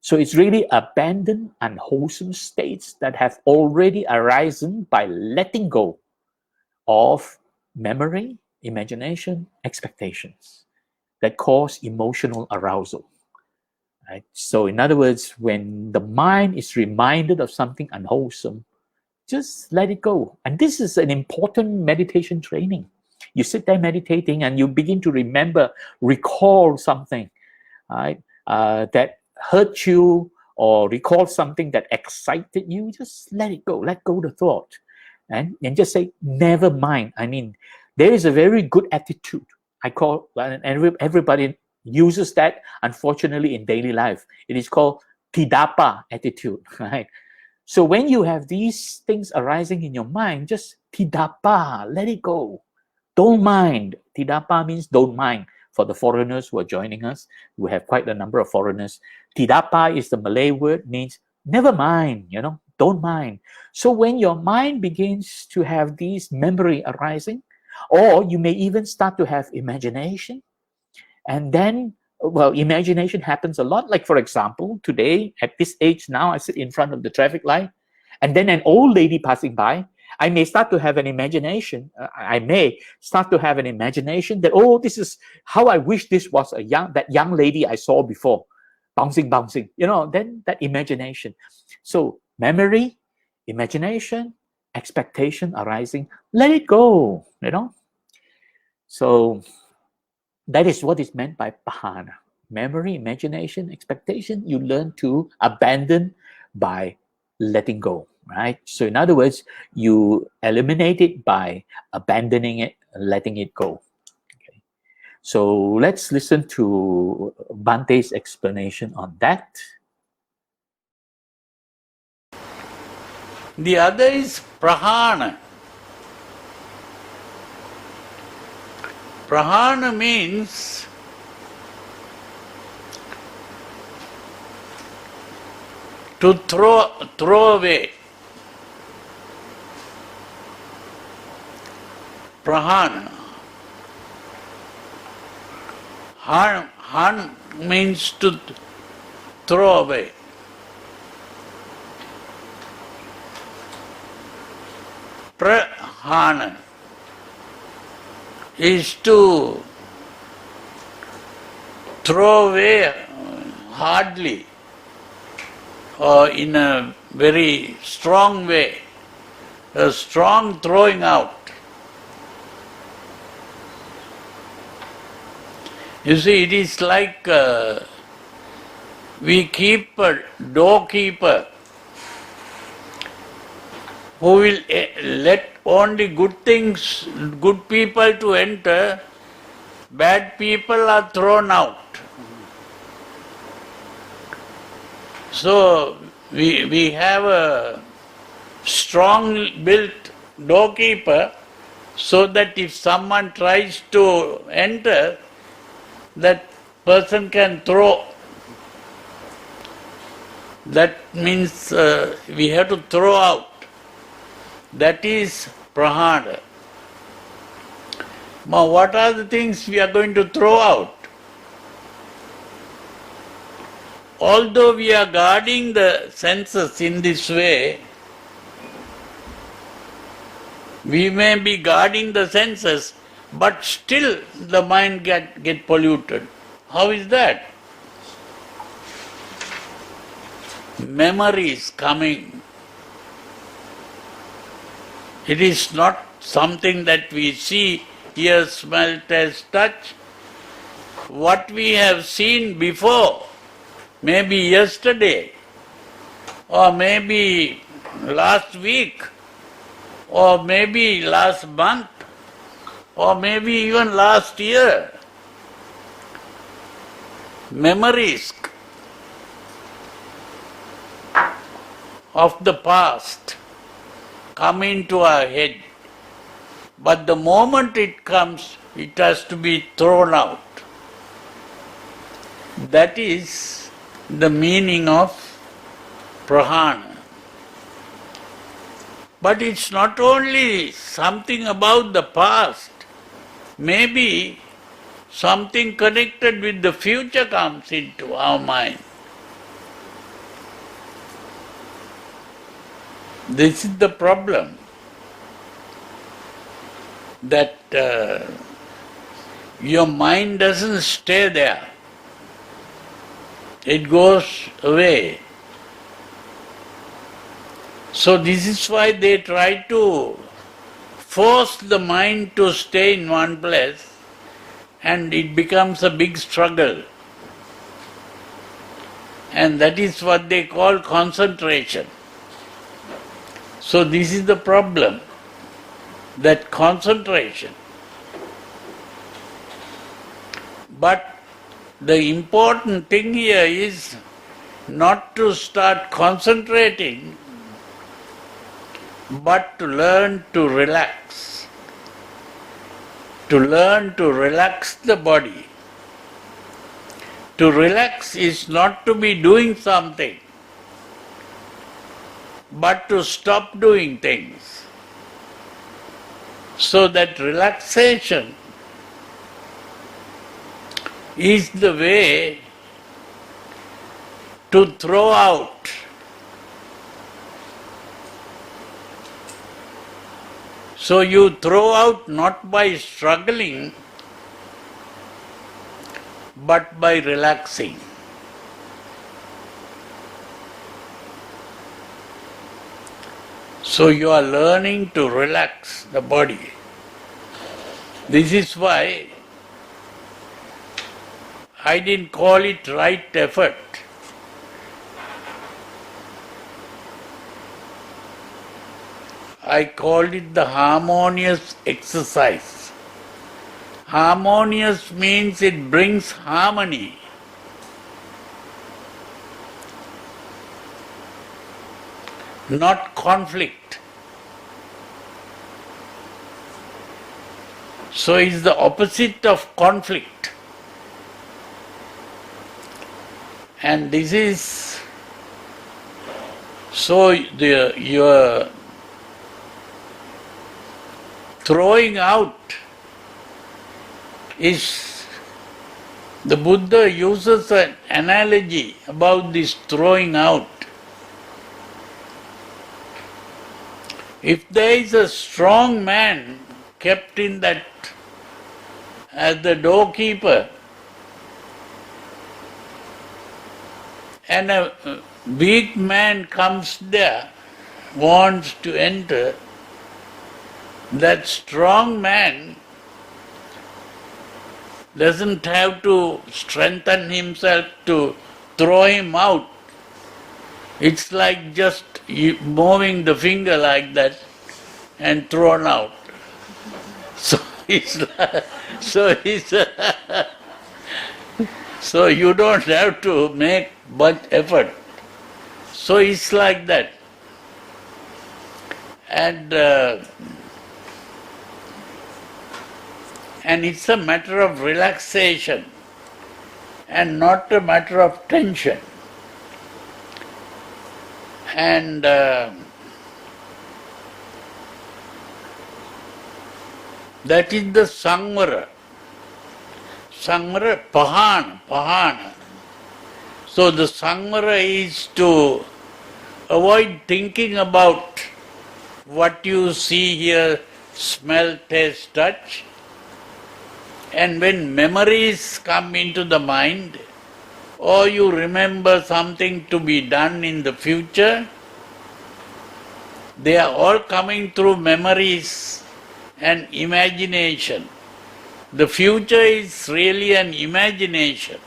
So it's really abandoned unwholesome states that have already arisen by letting go of memory, imagination, expectations that cause emotional arousal. Right? So in other words, when the mind is reminded of something unwholesome, just let it go. And this is an important meditation training. You sit there meditating and you begin to recall something, right, that hurt you, or recall something that excited you. Just let it go. Let go the thought. And just say, never mind. I mean, there is a very good attitude. And everybody uses that, unfortunately, in daily life. It is called tidapa attitude, right? So when you have these things arising in your mind, just tidapa, let it go. Don't mind. Tidapa means don't mind. For the foreigners who are joining us, we have quite a number of foreigners. Tidapa is the Malay word, means never mind, don't mind. So when your mind begins to have these memory arising, or you may even start to have imagination, and then, imagination happens a lot. Like, for example, today, at this age now, I sit in front of the traffic light, and then an old lady passing by, I may start to have an imagination. That, oh, this is how I wish this was that young lady I saw before, bouncing. Then that imagination. So memory, imagination, expectation arising, let it go. So That is what is meant by Bhavana. Memory, imagination, expectation, you learn to abandon by letting go, right? So in other words, you eliminate it by abandoning it, letting it go. Okay. So let's listen to Bante's explanation on that. The other is prahana. Prahana means to throw away. Prahana. Han means to throw away. Prahana is to throw away hardly or in a very strong way, a strong throwing out. You see, it is like we keep a doorkeeper who will let only good things, good people to enter, bad people are thrown out. So we have a strong built doorkeeper so that if someone tries to enter, that person can throw. That means we have to throw out. That is prahana. Now, what are the things we are going to throw out? Although we are guarding the senses in this way, we may be guarding the senses, but still the mind get polluted. How is that? Memory is coming. It is not something that we see, hear, smell, taste, touch. What we have seen before, maybe yesterday, or maybe last week, or maybe last month, or maybe even last year. Memories of the past come into our head, but the moment it comes, it has to be thrown out. That is the meaning of prahana. But it's not only something about the past, maybe something connected with the future comes into our mind. This is the problem, that your mind doesn't stay there. It goes away. So this is why they try to force the mind to stay in one place, and it becomes a big struggle. And that is what they call concentration. So this is the problem, that concentration. But the important thing here is not to start concentrating, but to learn to relax. To learn to relax the body. To relax is not to be doing something, but to stop doing things. So that relaxation is the way to throw out So you throw out not by struggling, but by relaxing. So you are learning to relax the body. This is why I didn't call it right effort. I called it the harmonious exercise. Harmonious means it brings harmony. Not conflict. So it's the opposite of conflict. And this is so your throwing out is, the Buddha uses an analogy about this throwing out. If there is a strong man kept in that as the doorkeeper, and a weak man comes there, wants to enter, that strong man doesn't have to strengthen himself to throw him out. It's like just moving the finger like that and thrown out. So so you don't have to make much effort. So it's like that. And it's a matter of relaxation and not a matter of tension. And that is the Samvara. Samvara, Bhavana. So the Samvara is to avoid thinking about what you see, hear, smell, taste, touch. And when memories come into the mind, or you remember something to be done in the future, they are all coming through memories and imagination. The future is really an imagination.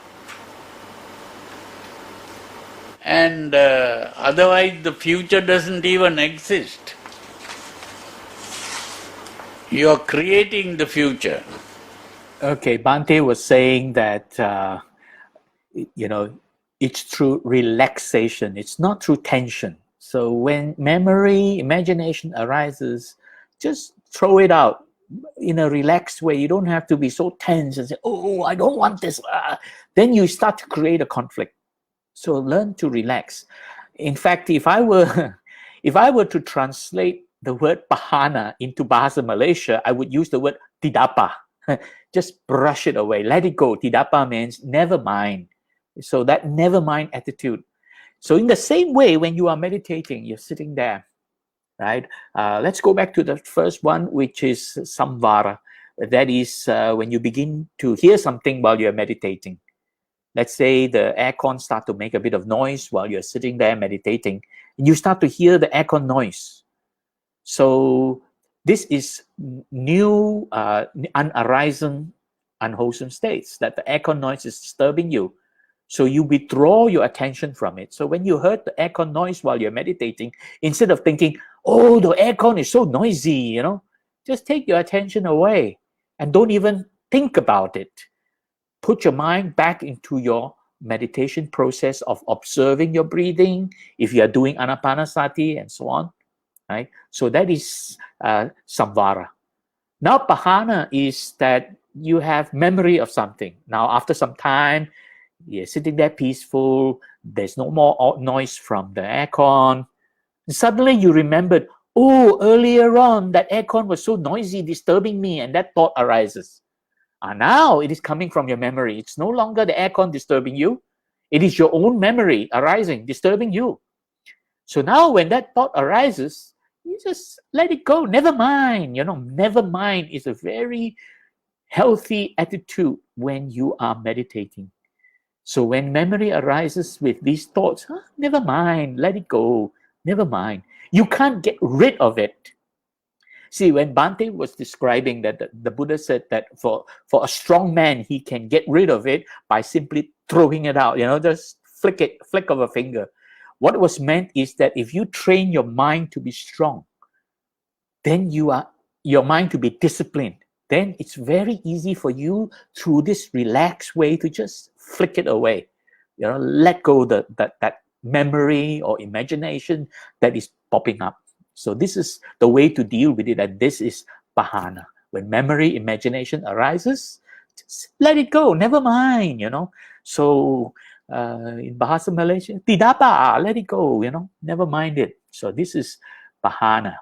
And otherwise the future doesn't even exist. You are creating the future. Okay, Bhante was saying that, it's through relaxation. It's not through tension. So when memory, imagination arises, just throw it out in a relaxed way. You don't have to be so tense and say, oh, I don't want this. Then you start to create a conflict. So learn to relax. In fact, if I were to translate the word Bhavana into Bahasa Malaysia, I would use the word tidapa. Just brush it away, let it go. Tidapa means never mind. So that never mind attitude. So in the same way, when you are meditating, you're sitting there, right? Let's go back to the first one, which is Samvara. That is when you begin to hear something while you're meditating. Let's say the aircon start to make a bit of noise while you're sitting there meditating, and you start to hear the aircon noise. So this is new, unarisen, unwholesome states, that the aircon noise is disturbing you. So you withdraw your attention from it. So when you heard the aircon noise while you're meditating, instead of thinking, oh, the aircon is so noisy, just take your attention away and don't even think about it. Put your mind back into your meditation process of observing your breathing, if you are doing anapanasati and so on. Right? So that is Samvara. Now Bhavana is that you have memory of something. Now after some time, you're sitting there peaceful, there's no more noise from the aircon. Suddenly you remembered, oh, earlier on that aircon was so noisy, disturbing me, and that thought arises. Now it is coming from your memory. It's no longer the aircon disturbing you. It is your own memory arising, disturbing you. So now when that thought arises, you just let it go. Never mind. Never mind is a very healthy attitude when you are meditating. So when memory arises with these thoughts, never mind, let it go. Never mind. You can't get rid of it. See, when Bhante was describing that, the Buddha said that for a strong man, he can get rid of it by simply throwing it out, just flick of a finger. What was meant is that if you train your mind to be strong, then your mind to be disciplined, then it's very easy for you through this relaxed way to just flick it away. Let go that memory or imagination that is popping up. So this is the way to deal with it, and this is Bhavana. When memory, imagination arises, just let it go, never mind, So in Bahasa Malaysia, tidak apa, let it go, never mind it. So this is Bhavana.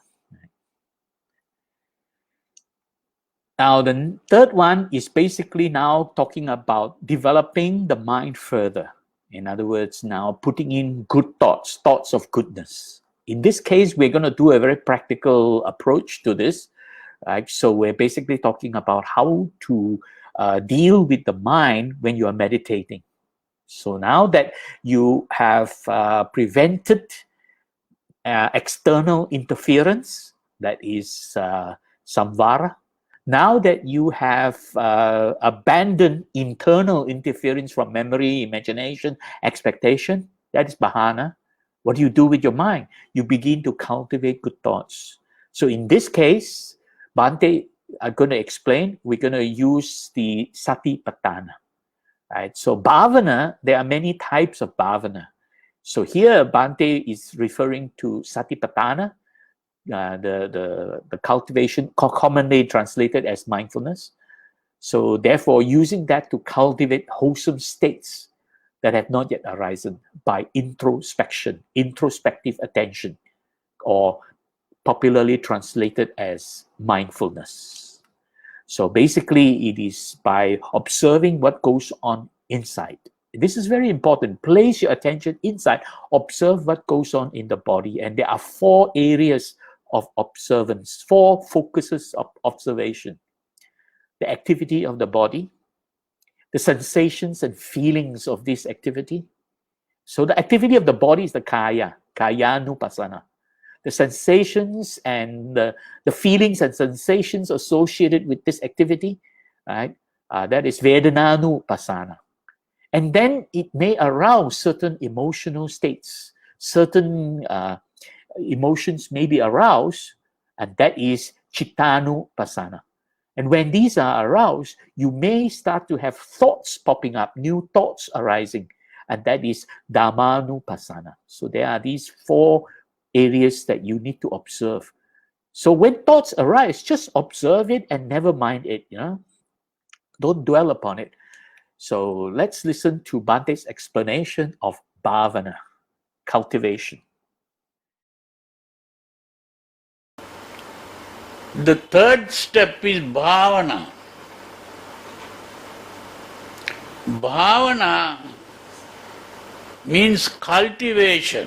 Now, the third one is basically now talking about developing the mind further. In other words, now putting in good thoughts of goodness. In this case, we're going to do a very practical approach to this. Right? So we're basically talking about how to deal with the mind when you are meditating. So now that you have prevented external interference, that is Samvara, now that you have abandoned internal interference from memory, imagination, expectation, that is Bhavana. What do you do with your mind? You begin to cultivate good thoughts. So in this case, Bhante are going to explain, we're going to use the Satipatthana. Right? So Bhavana, there are many types of Bhavana. So here Bhante is referring to Satipatthana, the cultivation commonly translated as mindfulness. So therefore, using that to cultivate wholesome states that have not yet arisen by introspection, introspective attention, or popularly translated as mindfulness. So basically, it is by observing what goes on inside. This is very important. Place your attention inside. Observe what goes on in the body. And there are 4 areas of observance, 4 focuses of observation. The activity of the body, the sensations and feelings of this activity. So the activity of the body is the kaya nupassana. The sensations and the feelings and sensations associated with this activity, right? That is vedananupassana. And then it may arouse certain emotional states, certain emotions may be aroused, and that is chittanupassana. And when these are aroused, you may start to have thoughts popping up, new thoughts arising, and that is dhammanupassana. So there are these 4 areas that you need to observe. So when thoughts arise, just observe it and never mind it. Don't dwell upon it. So let's listen to Bhante's explanation of Bhavana, cultivation. The third step is Bhavana. Bhavana means cultivation.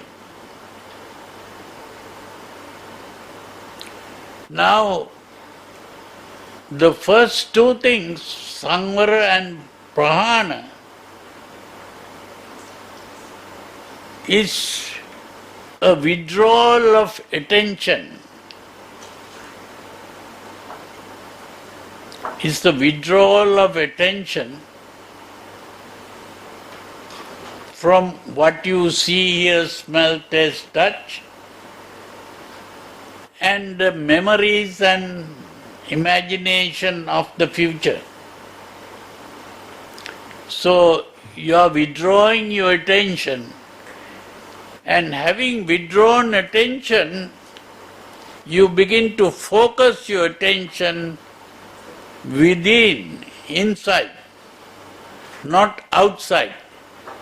Now, the first 2 things, Samvara and Hana, is a withdrawal of attention. Is the withdrawal of attention from what you see, hear, smell, taste, touch, and the memories and imagination of the future. So you are withdrawing your attention, and having withdrawn attention, you begin to focus your attention within, inside, not outside.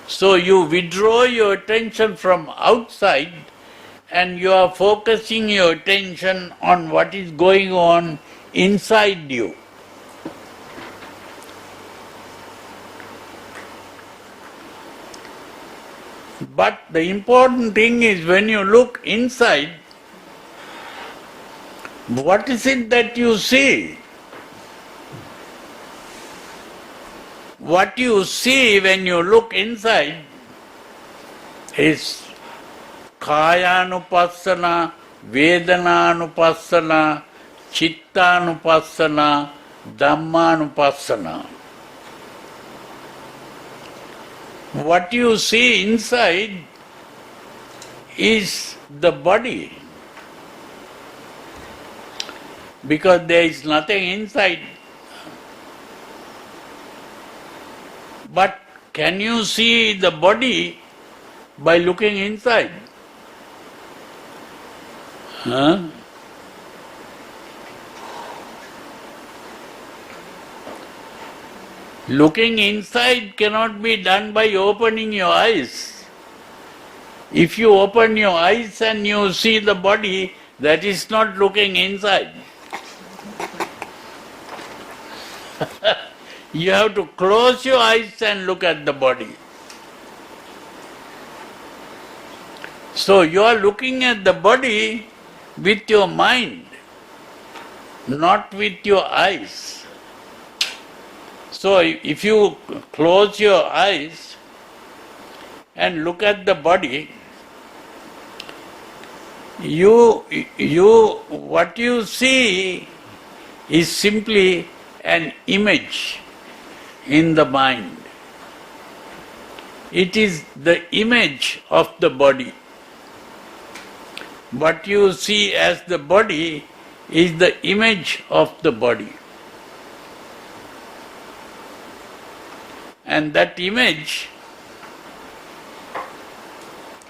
So you withdraw your attention from outside and you are focusing your attention on what is going on inside you. But the important thing is when you look inside, what is it that you see? What you see when you look inside is Kayanupassana, Vedananupassana, Chittanupassana, Dhammanupassana. What you see inside is the body, because there is nothing inside. But can you see the body by looking inside? Huh? Looking inside cannot be done by opening your eyes. If you open your eyes and you see the body, that is not looking inside. You have to close your eyes and look at the body. So you are looking at the body with your mind, not with your eyes. So if you close your eyes and look at the body, what you see is simply an image in the mind. It is the image of the body. What you see as the body is the image of the body. And that image,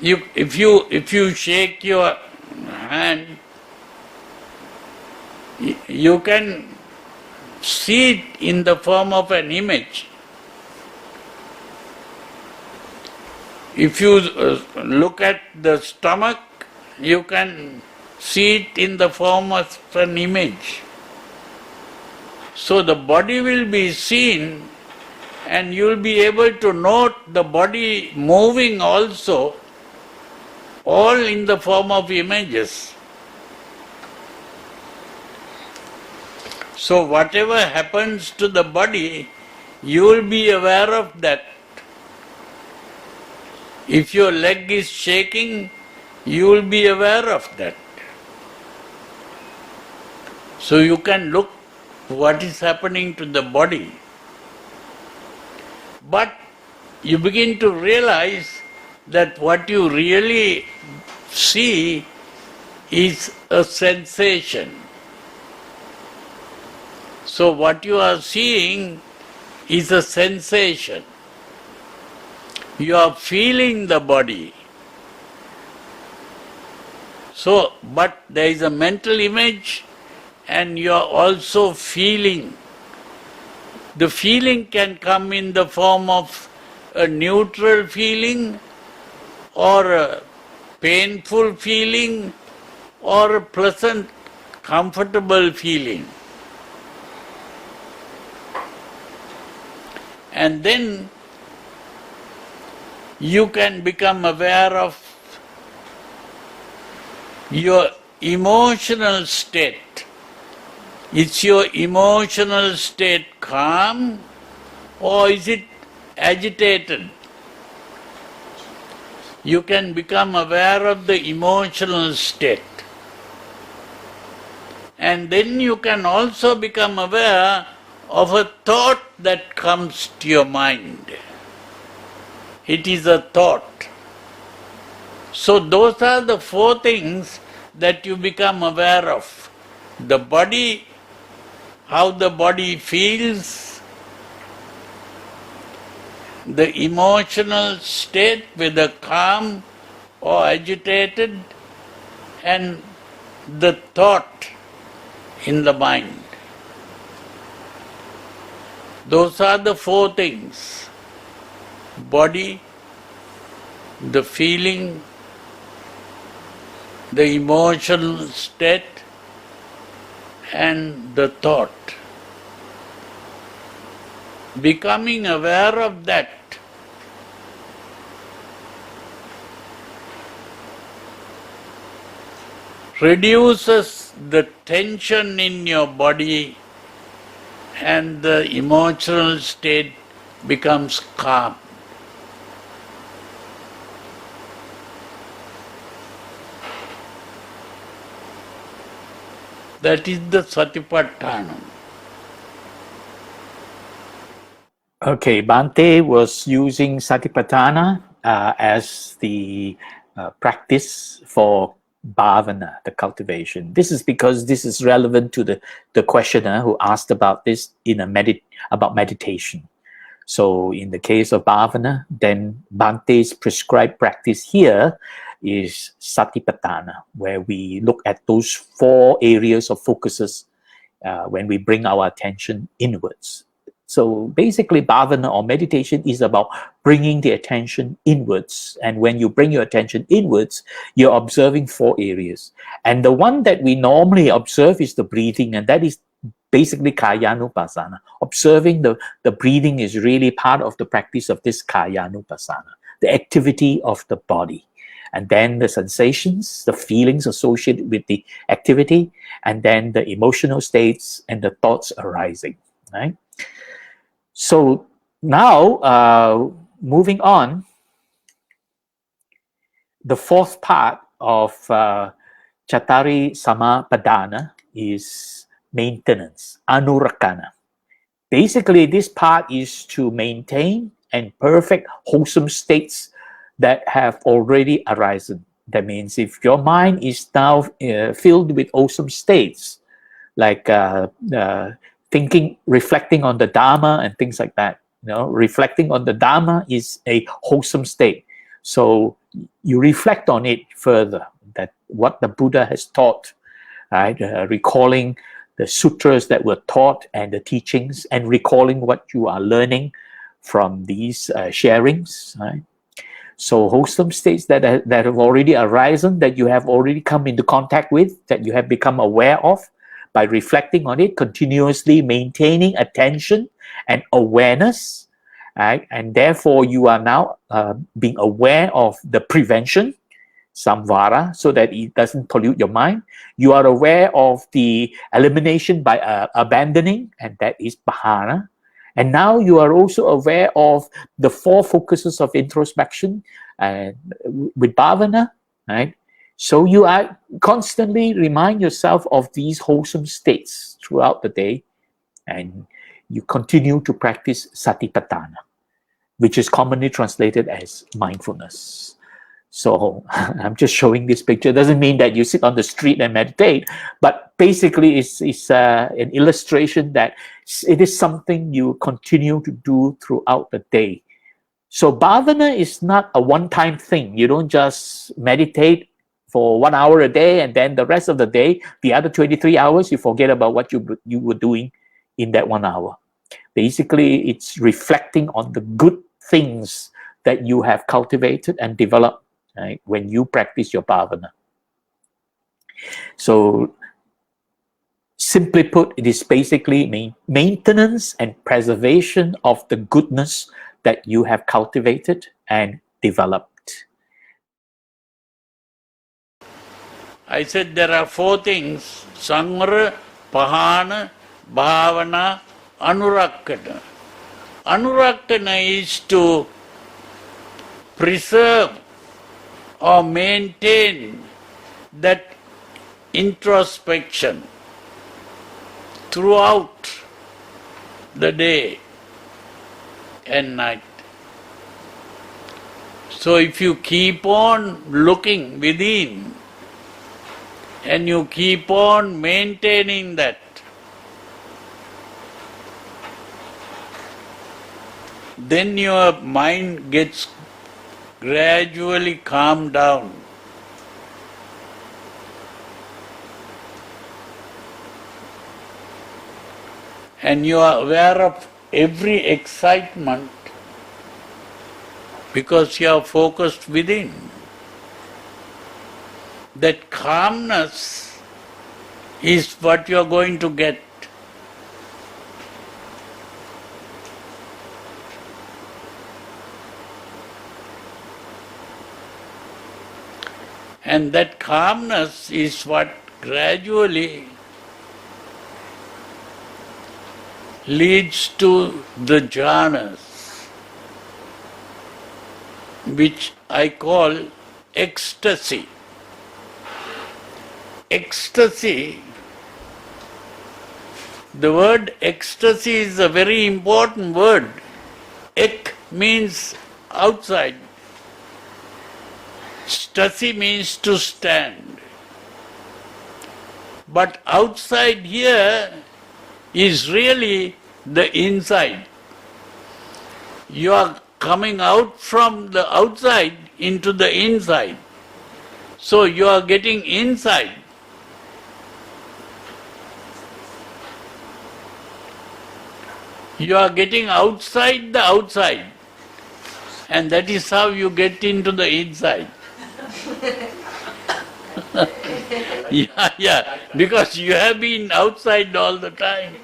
if you shake your hand, you can see it in the form of an image. If you look at the stomach, you can see it in the form of an image. So the body will be seen, and you will be able to note the body moving also, all in the form of images. So whatever happens to the body, you will be aware of that. If your leg is shaking, you will be aware of that. So you can look what is happening to the body. But you begin to realize that what you really see is a sensation. So what you are seeing is a sensation. You are feeling the body. So, but there is a mental image and you are also feeling. The feeling can come in the form of a neutral feeling or a painful feeling or a pleasant, comfortable feeling. And then you can become aware of your emotional state. Is your emotional state calm or is it agitated? You can become aware of the emotional state. And then you can also become aware of a thought that comes to your mind. It is a thought. So those are the four things that you become aware of. The body, how the body feels, the emotional state, whether calm or agitated, and the thought in the mind. Those are the four things: body, the feeling, the emotional state, and the thought. Becoming aware of that reduces the tension in your body and the emotional state becomes calm. That is the Satipatthana. Okay, Bhante was using Satipatthana as the practice for Bhavana, the cultivation. This is because this is relevant to the questioner who asked about this in about meditation. So in the case of Bhavana, then Bhante's prescribed practice here is Satipatthana, where we look at those 4 areas of focuses when we bring our attention inwards. So basically, Bhavana or meditation is about bringing the attention inwards. And when you bring your attention inwards, you're observing 4 areas. And the one that we normally observe is the breathing, and that is basically Kayanupassana. Observing the breathing is really part of the practice of this Kayanupassana, the activity of the body. And then the sensations, the feelings associated with the activity, and then the emotional states and the thoughts arising, right? So now, moving on, the 4th part of Chattari Samapadana is maintenance, anurakana. Basically, this part is to maintain and perfect wholesome states that have already arisen. That means if your mind is now filled with wholesome states, like thinking, reflecting on the Dharma and things like that. Reflecting on the Dharma is a wholesome state. So you reflect on it further, that what the Buddha has taught, right? Recalling the sutras that were taught and the teachings, and recalling what you are learning from these sharings, right? So wholesome states that have already arisen, that you have already come into contact with, that you have become aware of, by reflecting on it, continuously maintaining attention and awareness, right? And therefore you are now being aware of the prevention, Samvara, so that it doesn't pollute your mind. You are aware of the elimination by abandoning, and that is Bhavana. And now you are also aware of the 4 focuses of introspection with Bhavana, right? So you are constantly remind yourself of these wholesome states throughout the day, and you continue to practice Satipatthana, which is commonly translated as mindfulness. So I'm just showing this picture. It doesn't mean that you sit on the street and meditate, but basically it's an illustration that it is something you continue to do throughout the day. So Bhavana is not a one-time thing. You don't just meditate for 1 hour a day and then the rest of the day, the other 23 hours, you forget about what you were doing in that 1 hour. Basically, it's reflecting on the good things that you have cultivated and developed, right, when you practice your Bhavana. So simply put, it is basically maintenance and preservation of the goodness that you have cultivated and developed. I said there are 4 things: Samvara, Hana, Bhavana, Anurakana. Anurakana is to preserve or maintain that introspection throughout the day and night. So if you keep on looking within and you keep on maintaining that, then your mind gets gradually calmed down. And you are aware of every excitement because you are focused within. That calmness is what you are going to get. And that calmness is what gradually leads to the jhanas, which I call ecstasy. Ecstasy The word ecstasy is a very important word. Ek means outside. Stasi means to stand. But outside here is really the inside. You are coming out from the outside into the inside. So you are getting inside. You are getting outside the outside. And that is how you get into the inside. Yeah, because you have been outside all the time.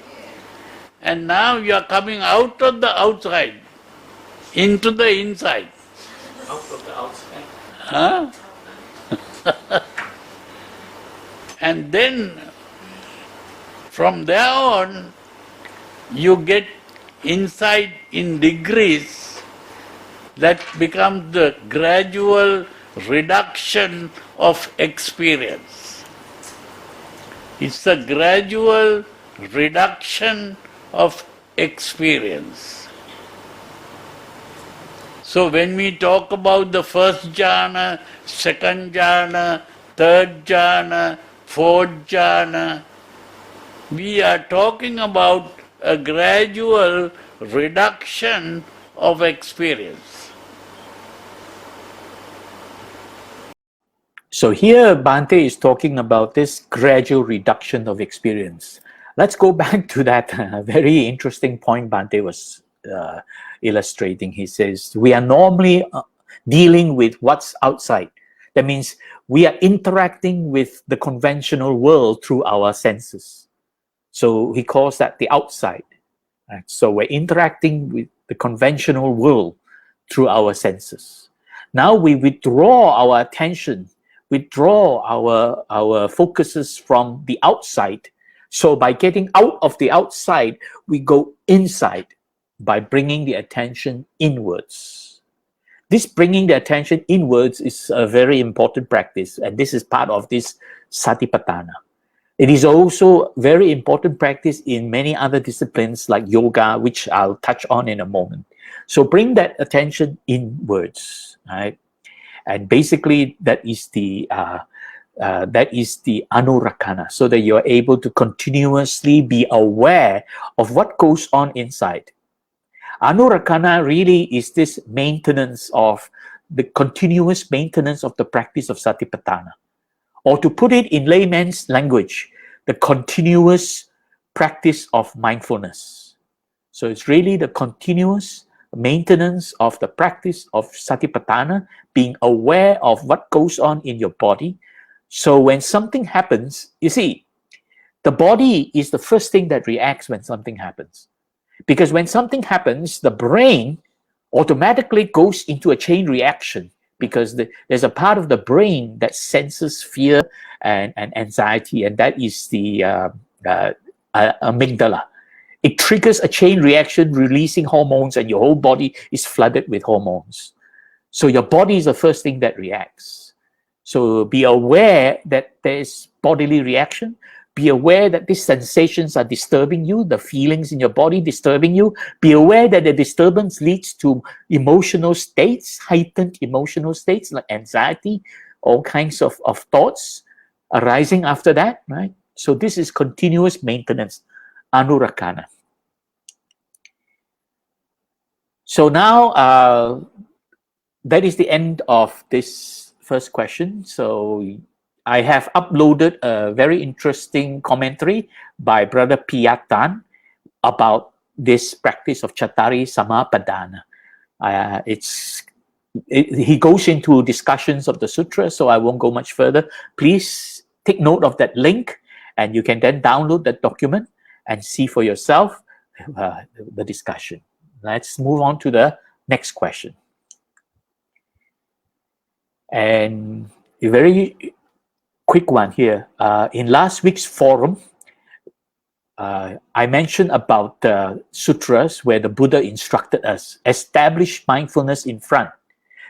And now you are coming out of the outside into the inside. Out of the outside. Huh? And then from there on, you get inside in degrees. That becomes the gradual reduction of experience. It's a gradual reduction of experience. So when we talk about the first jhana, second jhana, third jhana, fourth jhana, we are talking about a gradual reduction of experience. So here Bhante is talking about this gradual reduction of experience. Let's go back to that very interesting point Bhante was illustrating. He says, we are normally dealing with what's outside. That means we are interacting with the conventional world through our senses. So he calls that the outside. Right? So we're interacting with the conventional world through our senses. Now we withdraw our attention, withdraw our focuses from the outside. So by getting out of the outside, we go inside by bringing the attention inwards. This bringing the attention inwards is a very important practice, and this is part of this satipatthana. It is also very important practice in many other disciplines like yoga, which I'll touch on in a moment. So bring that attention inwards, right? And basically that is the anurakana, so that you're able to continuously be aware of what goes on inside. Anurakana really is this maintenance of the continuous maintenance of the practice of satipatthana. Or to put it in layman's language, the continuous practice of mindfulness. So it's really the continuous maintenance of the practice of satipatthana, being aware of what goes on in your body. So when something happens, you see, the body is the first thing that reacts when something happens. Because when something happens, the brain automatically goes into a chain reaction, because there's a part of the brain that senses fear and anxiety, and that is the amygdala. It triggers a chain reaction, releasing hormones, and your whole body is flooded with hormones. So your body is the first thing that reacts. So be aware that there's bodily reaction. Be aware that these sensations are disturbing you, the feelings in your body disturbing you. Be aware that the disturbance leads to emotional states, heightened emotional states like anxiety, all kinds of thoughts arising after that, right? So this is continuous maintenance, anurakana. So now that is the end of this first question. So I have uploaded a very interesting commentary by Brother Piyatan about this practice of Chattari Samapadana. He goes into discussions of the sutra, so I won't go much further. Please take note of that link, and you can then download that document and see for yourself the discussion. Let's move on to the next question. And a very quick one here. In last week's forum, I mentioned about the sutras where the Buddha instructed us, establish mindfulness in front.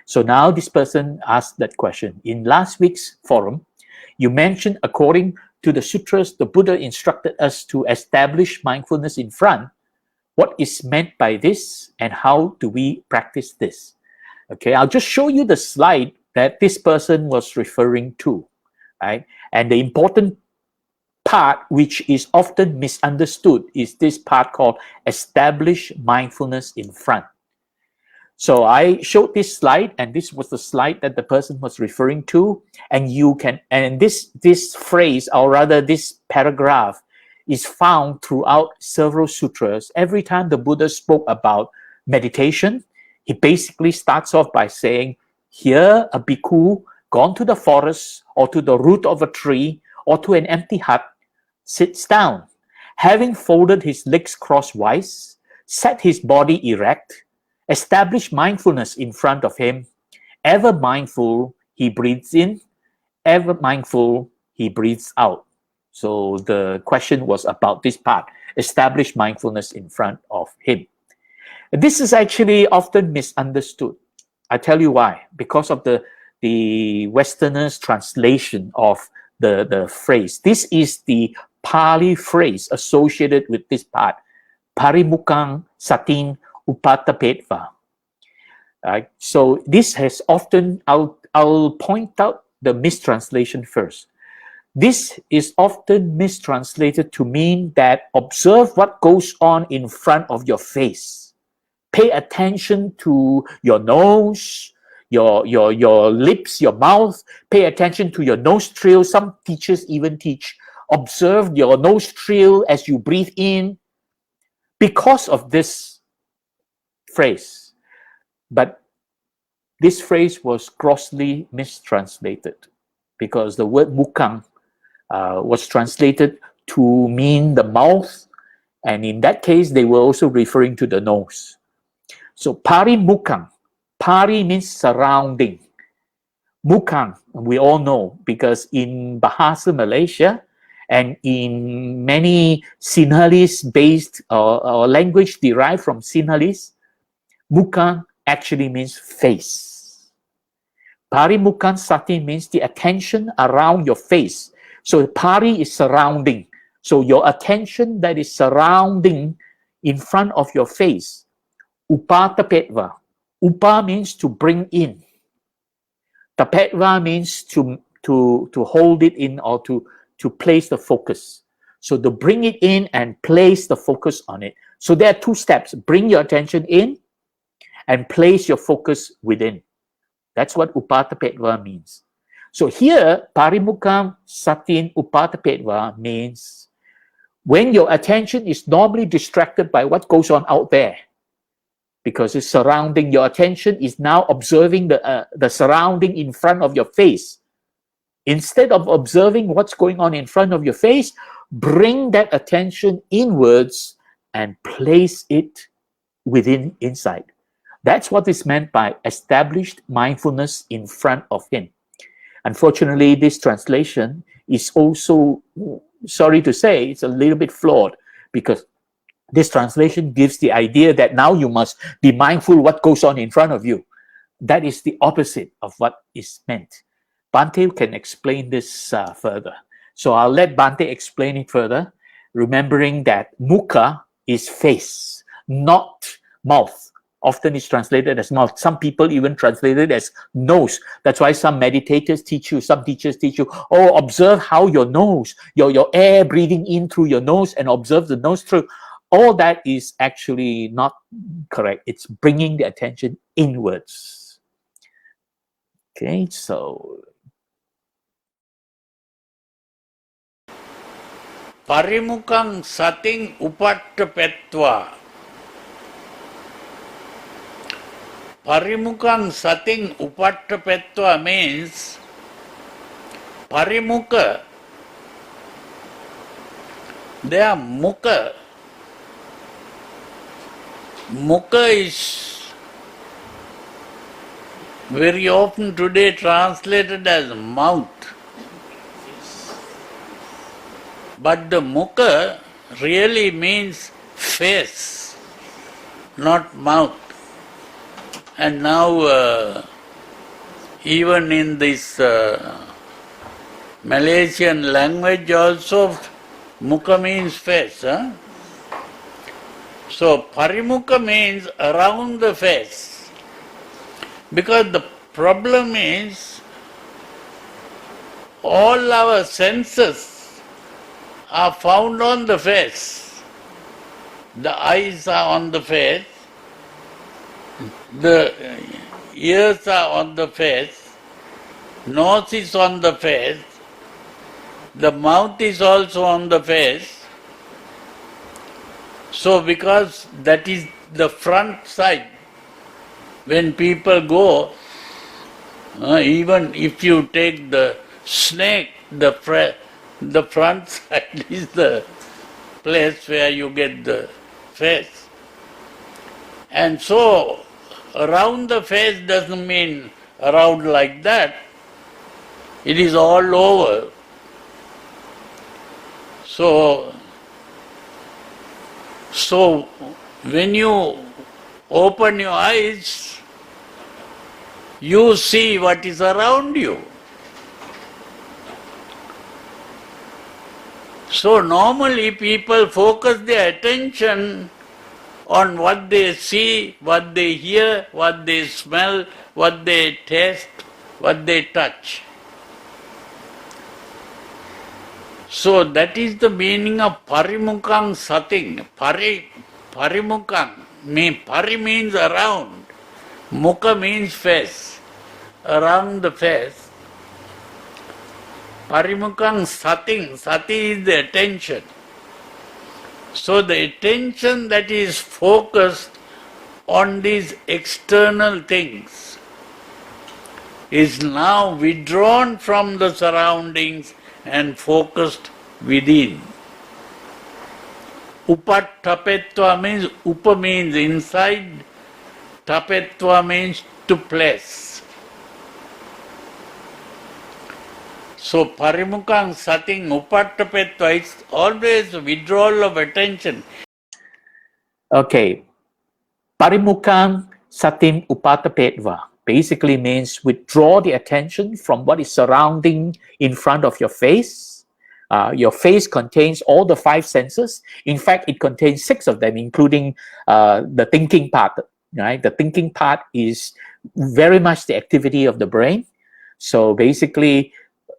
So now this person asked that question. In last week's forum, you mentioned according to the sutras, the Buddha instructed us to establish mindfulness in front. What is meant by this and how do we practice this? Okay, I'll just show you the slide that this person was referring to, right? And the important part, which is often misunderstood, is this part called establish mindfulness in front. So I showed this slide, and this was the slide that the person was referring to. And you can, and this phrase, or rather this paragraph, is found throughout several sutras. Every time the Buddha spoke about meditation, he basically starts off by saying, here a bhikkhu gone to the forest or to the root of a tree or to an empty hut, sits down, having folded his legs crosswise, set his body erect, establish mindfulness in front of him. Ever mindful, he breathes in. Ever mindful, he breathes out. So the question was about this part, establish mindfulness in front of him. This is actually often misunderstood. I tell you why. Because of the Westerners' translation of the phrase. This is the Pali phrase associated with this part. Parimukkhang satin upatapetva. So this has often, I'll point out the mistranslation first. This is often mistranslated to mean that observe what goes on in front of your face. Pay attention to your nose, your lips, your mouth. Pay attention to your nostril. Some teachers even teach, observe your nostril as you breathe in. Because of this phrase. But this phrase was grossly mistranslated because the word mukhang was translated to mean the mouth, and in that case they were also referring to the nose. So parimukkhang, pari means surrounding. Mukhang, we all know, because in Bahasa Malaysia and in many Sinhalese based or language derived from Sinhalese, mukhang actually means face. Parimukkhang sati means the attention around your face. So pari is surrounding. So your attention that is surrounding in front of your face. Upatapetva. Upa means to bring in. Tapetva means to hold it in or to place the focus. So to bring it in and place the focus on it. So there are two steps. Bring your attention in and place your focus within. That's what upatapetva means. So here, parimukkhang satin upatapetva means when your attention is normally distracted by what goes on out there, because it's surrounding, your attention is now observing the surrounding in front of your face. Instead of observing what's going on in front of your face, bring that attention inwards and place it within, inside. That's what is meant by established mindfulness in front of him. Unfortunately, this translation is also, sorry to say, it's a little bit flawed, because this translation gives the idea that now you must be mindful what goes on in front of you. That is the opposite of what is meant. Bhante can explain this further. So I'll let Bhante explain it further, remembering that mukha is face, not mouth. Often it's translated as mouth. Some people even translate it as nose. That's why some meditators teach you, some teachers teach you, oh, observe how your nose, your air breathing in through your nose, and observe the nose through. All that is actually not correct. It's bringing the attention inwards. Okay, so Parimukkhang sating upattapetva. Parimukkhang sating upattapetva means parimukha. They are mukha. Mukha is very often today translated as mouth. But the mukha really means face, not mouth. And now even in this Malaysian language also, mukha means face. Huh? So parimukha means around the face. Because the problem is all our senses are found on the face. The eyes are on the face, the ears are on the face, nose is on the face, the mouth is also on the face. So because that is the front side, when people go, even if you take the snake, the front side is the place where you get the face. And so around the face doesn't mean around like that. It is all over. So when you open your eyes, you see what is around you. So normally people focus their attention on what they see, what they hear, what they smell, what they taste, what they touch. So that is the meaning of parimukang sating. Parimukang pari means around, mukha means face, around the face. Parimukang sating, sati is the attention. So the attention that is focused on these external things is now withdrawn from the surroundings and focused within. Upatapetva means, upa means inside, tapetva means to place. So parimukang sating upatapetva is always withdrawal of attention. Okay. Parimukang satim upatapetva basically means withdraw the attention from what is surrounding in front of your face. Your face contains all the five senses. In fact, it contains 6 of them, including the thinking part. Right? The thinking part is very much the activity of the brain. So basically,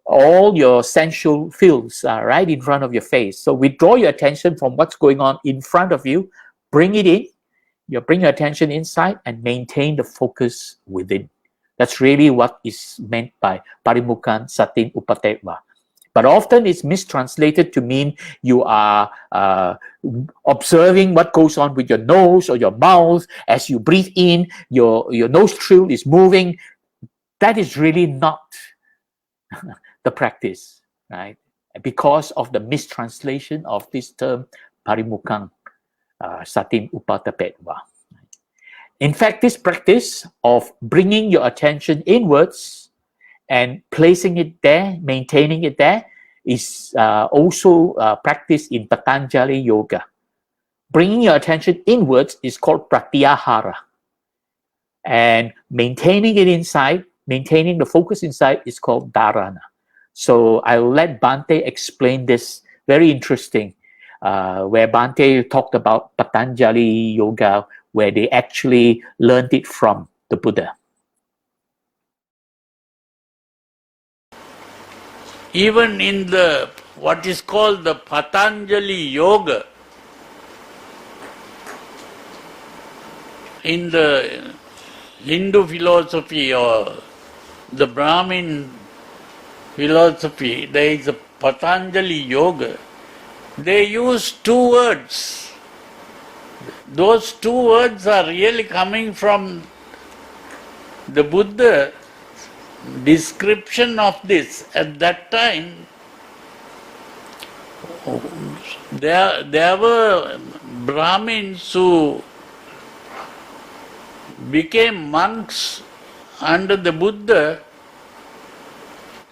all your sensual fields are right in front of your face. So withdraw your attention from what's going on in front of you, bring it in, you bring your attention inside and maintain the focus within. That's really what is meant by Parimukan Satin Upateva. But often it's mistranslated to mean you are observing what goes on with your nose or your mouth. As you breathe in, your nostril is moving. That is really not the practice, right? Because of the mistranslation of this term parimukang satim upatapetva. In fact, this practice of bringing your attention inwards and placing it there, maintaining it there, is also practiced in Patanjali Yoga. Bringing your attention inwards is called pratyahara. And maintaining it inside, maintaining the focus inside is called dharana. So I'll let Bhante explain this. Very interesting, where Bhante talked about Patanjali Yoga, where they actually learned it from the Buddha. Even in the what is called the Patanjali Yoga, in the Hindu philosophy or the Brahmin philosophy, there is a Patanjali Yoga. They use 2 words. Those 2 words are really coming from the Buddha description of this. At that time, there were Brahmins who became monks under the Buddha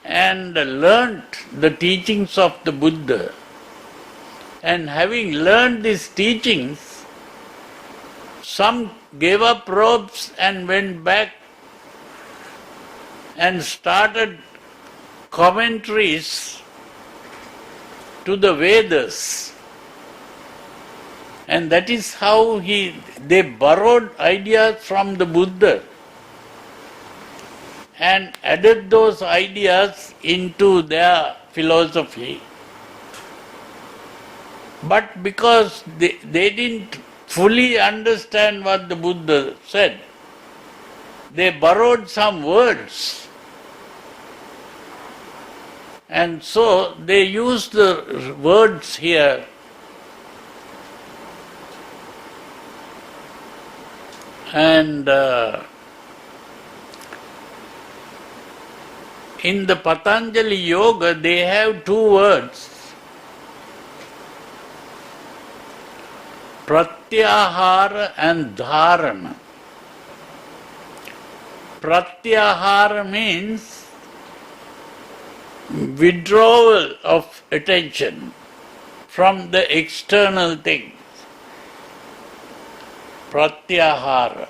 and learnt the teachings of the Buddha. And having learned these teachings, some gave up robes and went back and started commentaries to the Vedas. And that is how they borrowed ideas from the Buddha and added those ideas into their philosophy. But because they didn't fully understand what the Buddha said, they borrowed some words. And so they used the words here. And in the Patanjali Yoga, they have two words, pratyahara and dharana. Pratyahara means withdrawal of attention from the external things. Pratyahara.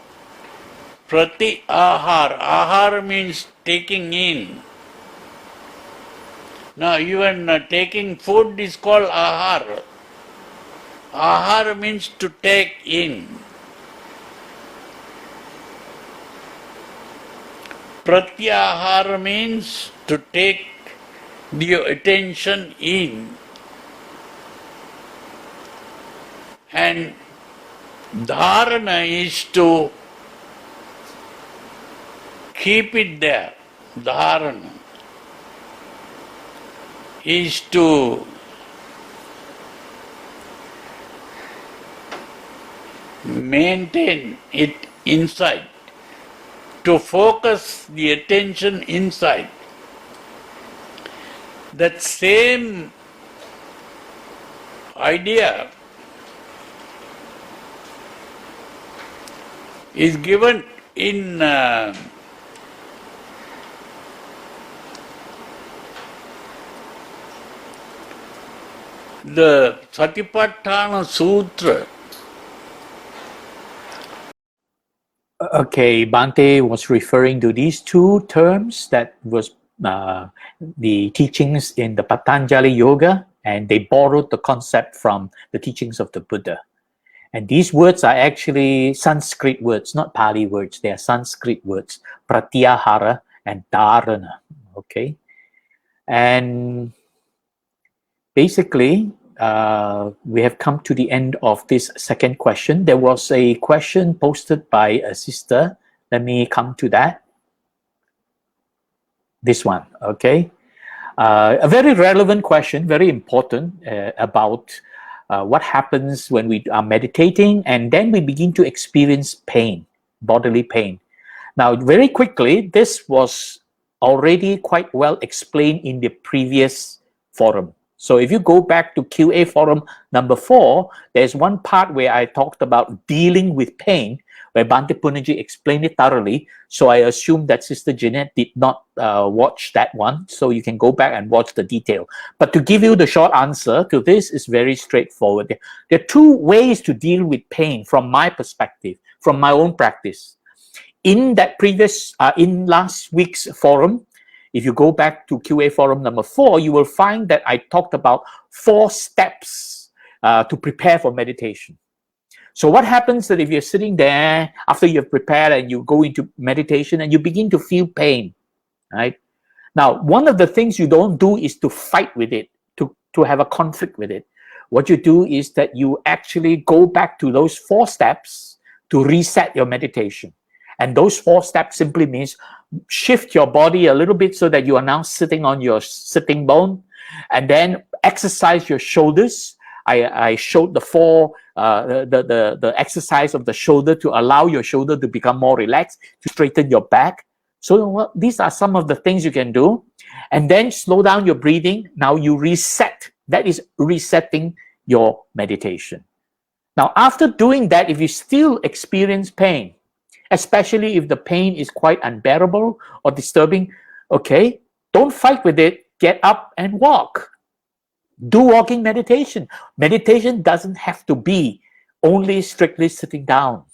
Pratyahara. Ahara means taking in. Now even taking food is called ahara. Ahara means to take in. Pratyahara means to take your attention in. And dharana is to keep it there. Dharana is to maintain it inside, to focus the attention inside. That same idea is given in the Satipatthana Sutra. Okay, Bhante was referring to these two terms that was the teachings in the Patanjali Yoga, and they borrowed the concept from the teachings of the Buddha. And these words are actually Sanskrit words, not Pali words. They are Sanskrit words, pratyahara and dharana. Okay, and basically, we have come to the end of this second question. There was a question posted by a sister. Let me come to that. This one, okay? A very relevant question, very important about what happens when we are meditating and then we begin to experience pain, bodily pain. Now, very quickly, this was already quite well explained in the previous forum. So if you go back to QA forum number 4, there's one part where I talked about dealing with pain, where Bhante Punnaji explained it thoroughly. So I assume that Sister Jeanette did not watch that one. So you can go back and watch the detail. But to give you the short answer to this is very straightforward. There are two ways to deal with pain from my perspective, from my own practice. In that previous, in last week's forum, if you go back to QA forum number 4, you will find that I talked about 4 steps to prepare for meditation. So what happens that if you're sitting there after you've prepared and you go into meditation and you begin to feel pain, right? Now, one of the things you don't do is to fight with it, to have a conflict with it. What you do is that you actually go back to those 4 steps to reset your meditation. And those 4 steps simply means shift your body a little bit so that you are now sitting on your sitting bone, and then exercise your shoulders. I showed the 4 the exercise of the shoulder to allow your shoulder to become more relaxed, to straighten your back. So these are some of the things you can do. And then slow down your breathing. Now you reset. That is resetting your meditation. Now, after doing that, if you still experience pain, especially if the pain is quite unbearable or disturbing, okay, don't fight with it. Get up and walk. Do walking meditation. Meditation doesn't have to be only strictly sitting down.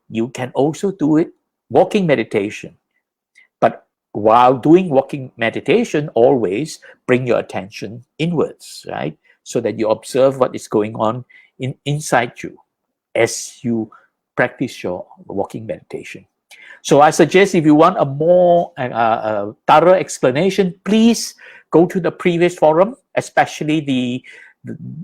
You can also do it walking meditation. But while doing walking meditation, always bring your attention inwards, right? So that you observe what is going on inside you as you practice your walking meditation. So I suggest if you want a more thorough explanation, please go to the previous forum, especially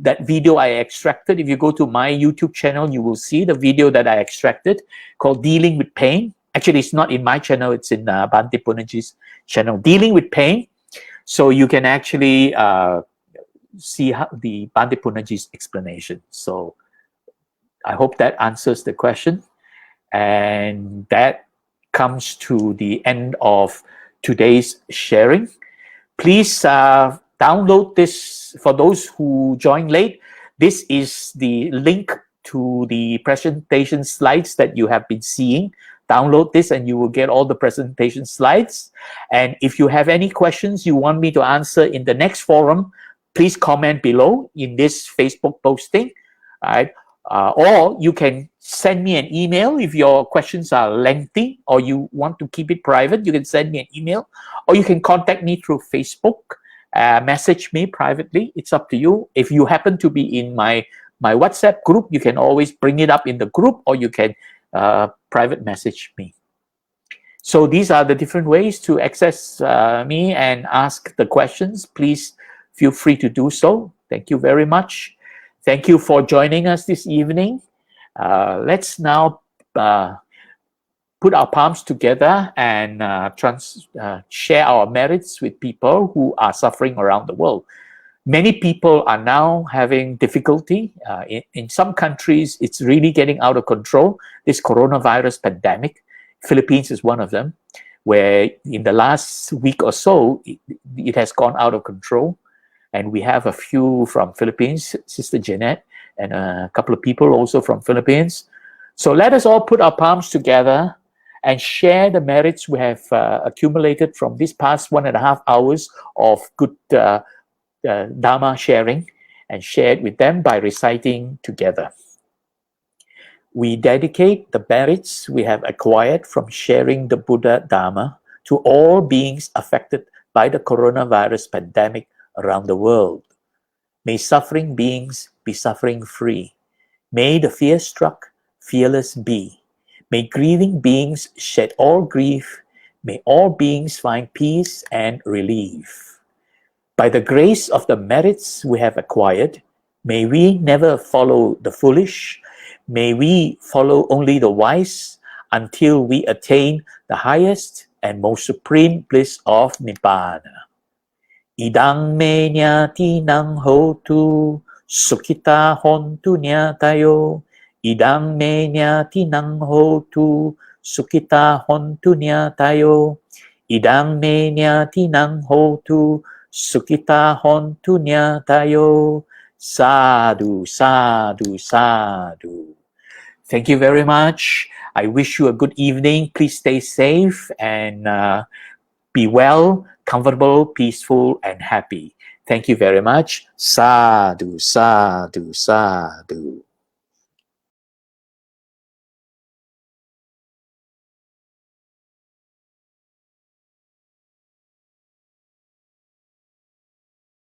that video I extracted. If you go to my YouTube channel, you will see the video that I extracted called Dealing with Pain. Actually, it's not in my channel, it's in Bhante Punnaji's channel, Dealing with Pain. So you can actually see the Bhante Punnaji's explanation. So I hope that answers the question. And that comes to the end of today's sharing. Please download this for those who joined late. This is the link to the presentation slides that you have been seeing. Download this and you will get all the presentation slides. And if you have any questions you want me to answer in the next forum, please comment below in this Facebook posting. All right. Or you can send me an email if your questions are lengthy or you want to keep it private. You can send me an email, or you can contact me through Facebook, message me privately. It's up to you. If you happen to be in my WhatsApp group, you can always bring it up in the group, or you can private message me. So these are the different ways to access me and ask the questions. Please feel free to do so. Thank you very much. Thank you for joining us this evening. Let's now put our palms together and share our merits with people who are suffering around the world. Many people are now having difficulty. In some countries, it's really getting out of control. This coronavirus pandemic, Philippines is one of them, where in the last week or so, it has gone out of control. And we have a few from Philippines, Sister Jeanette, and a couple of people also from Philippines. So let us all put our palms together and share the merits we have accumulated from this past 1.5 hours of good Dharma sharing, and share it with them by reciting together. We dedicate the merits we have acquired from sharing the Buddha Dharma to all beings affected by the coronavirus pandemic around the world. May suffering beings be suffering free. May the fear-struck fearless be. May grieving beings shed all grief. May all beings find peace and relief. By the grace of the merits we have acquired, may we never follow the foolish. May we follow only the wise until we attain the highest and most supreme bliss of Nibbana. Idang me nyati nang hotu, sukita hontu nyatayo. Idang me nyati nang hotu, sukita hontu nyatayo. Idang me nyati nang hotu, sukita hontu nyatayo. Sadhu, sadhu, sadhu. Thank you very much. I wish you a good evening. Please stay safe and be well, comfortable, peaceful, and happy. Thank you very much. Sadhu, sadhu, sadhu.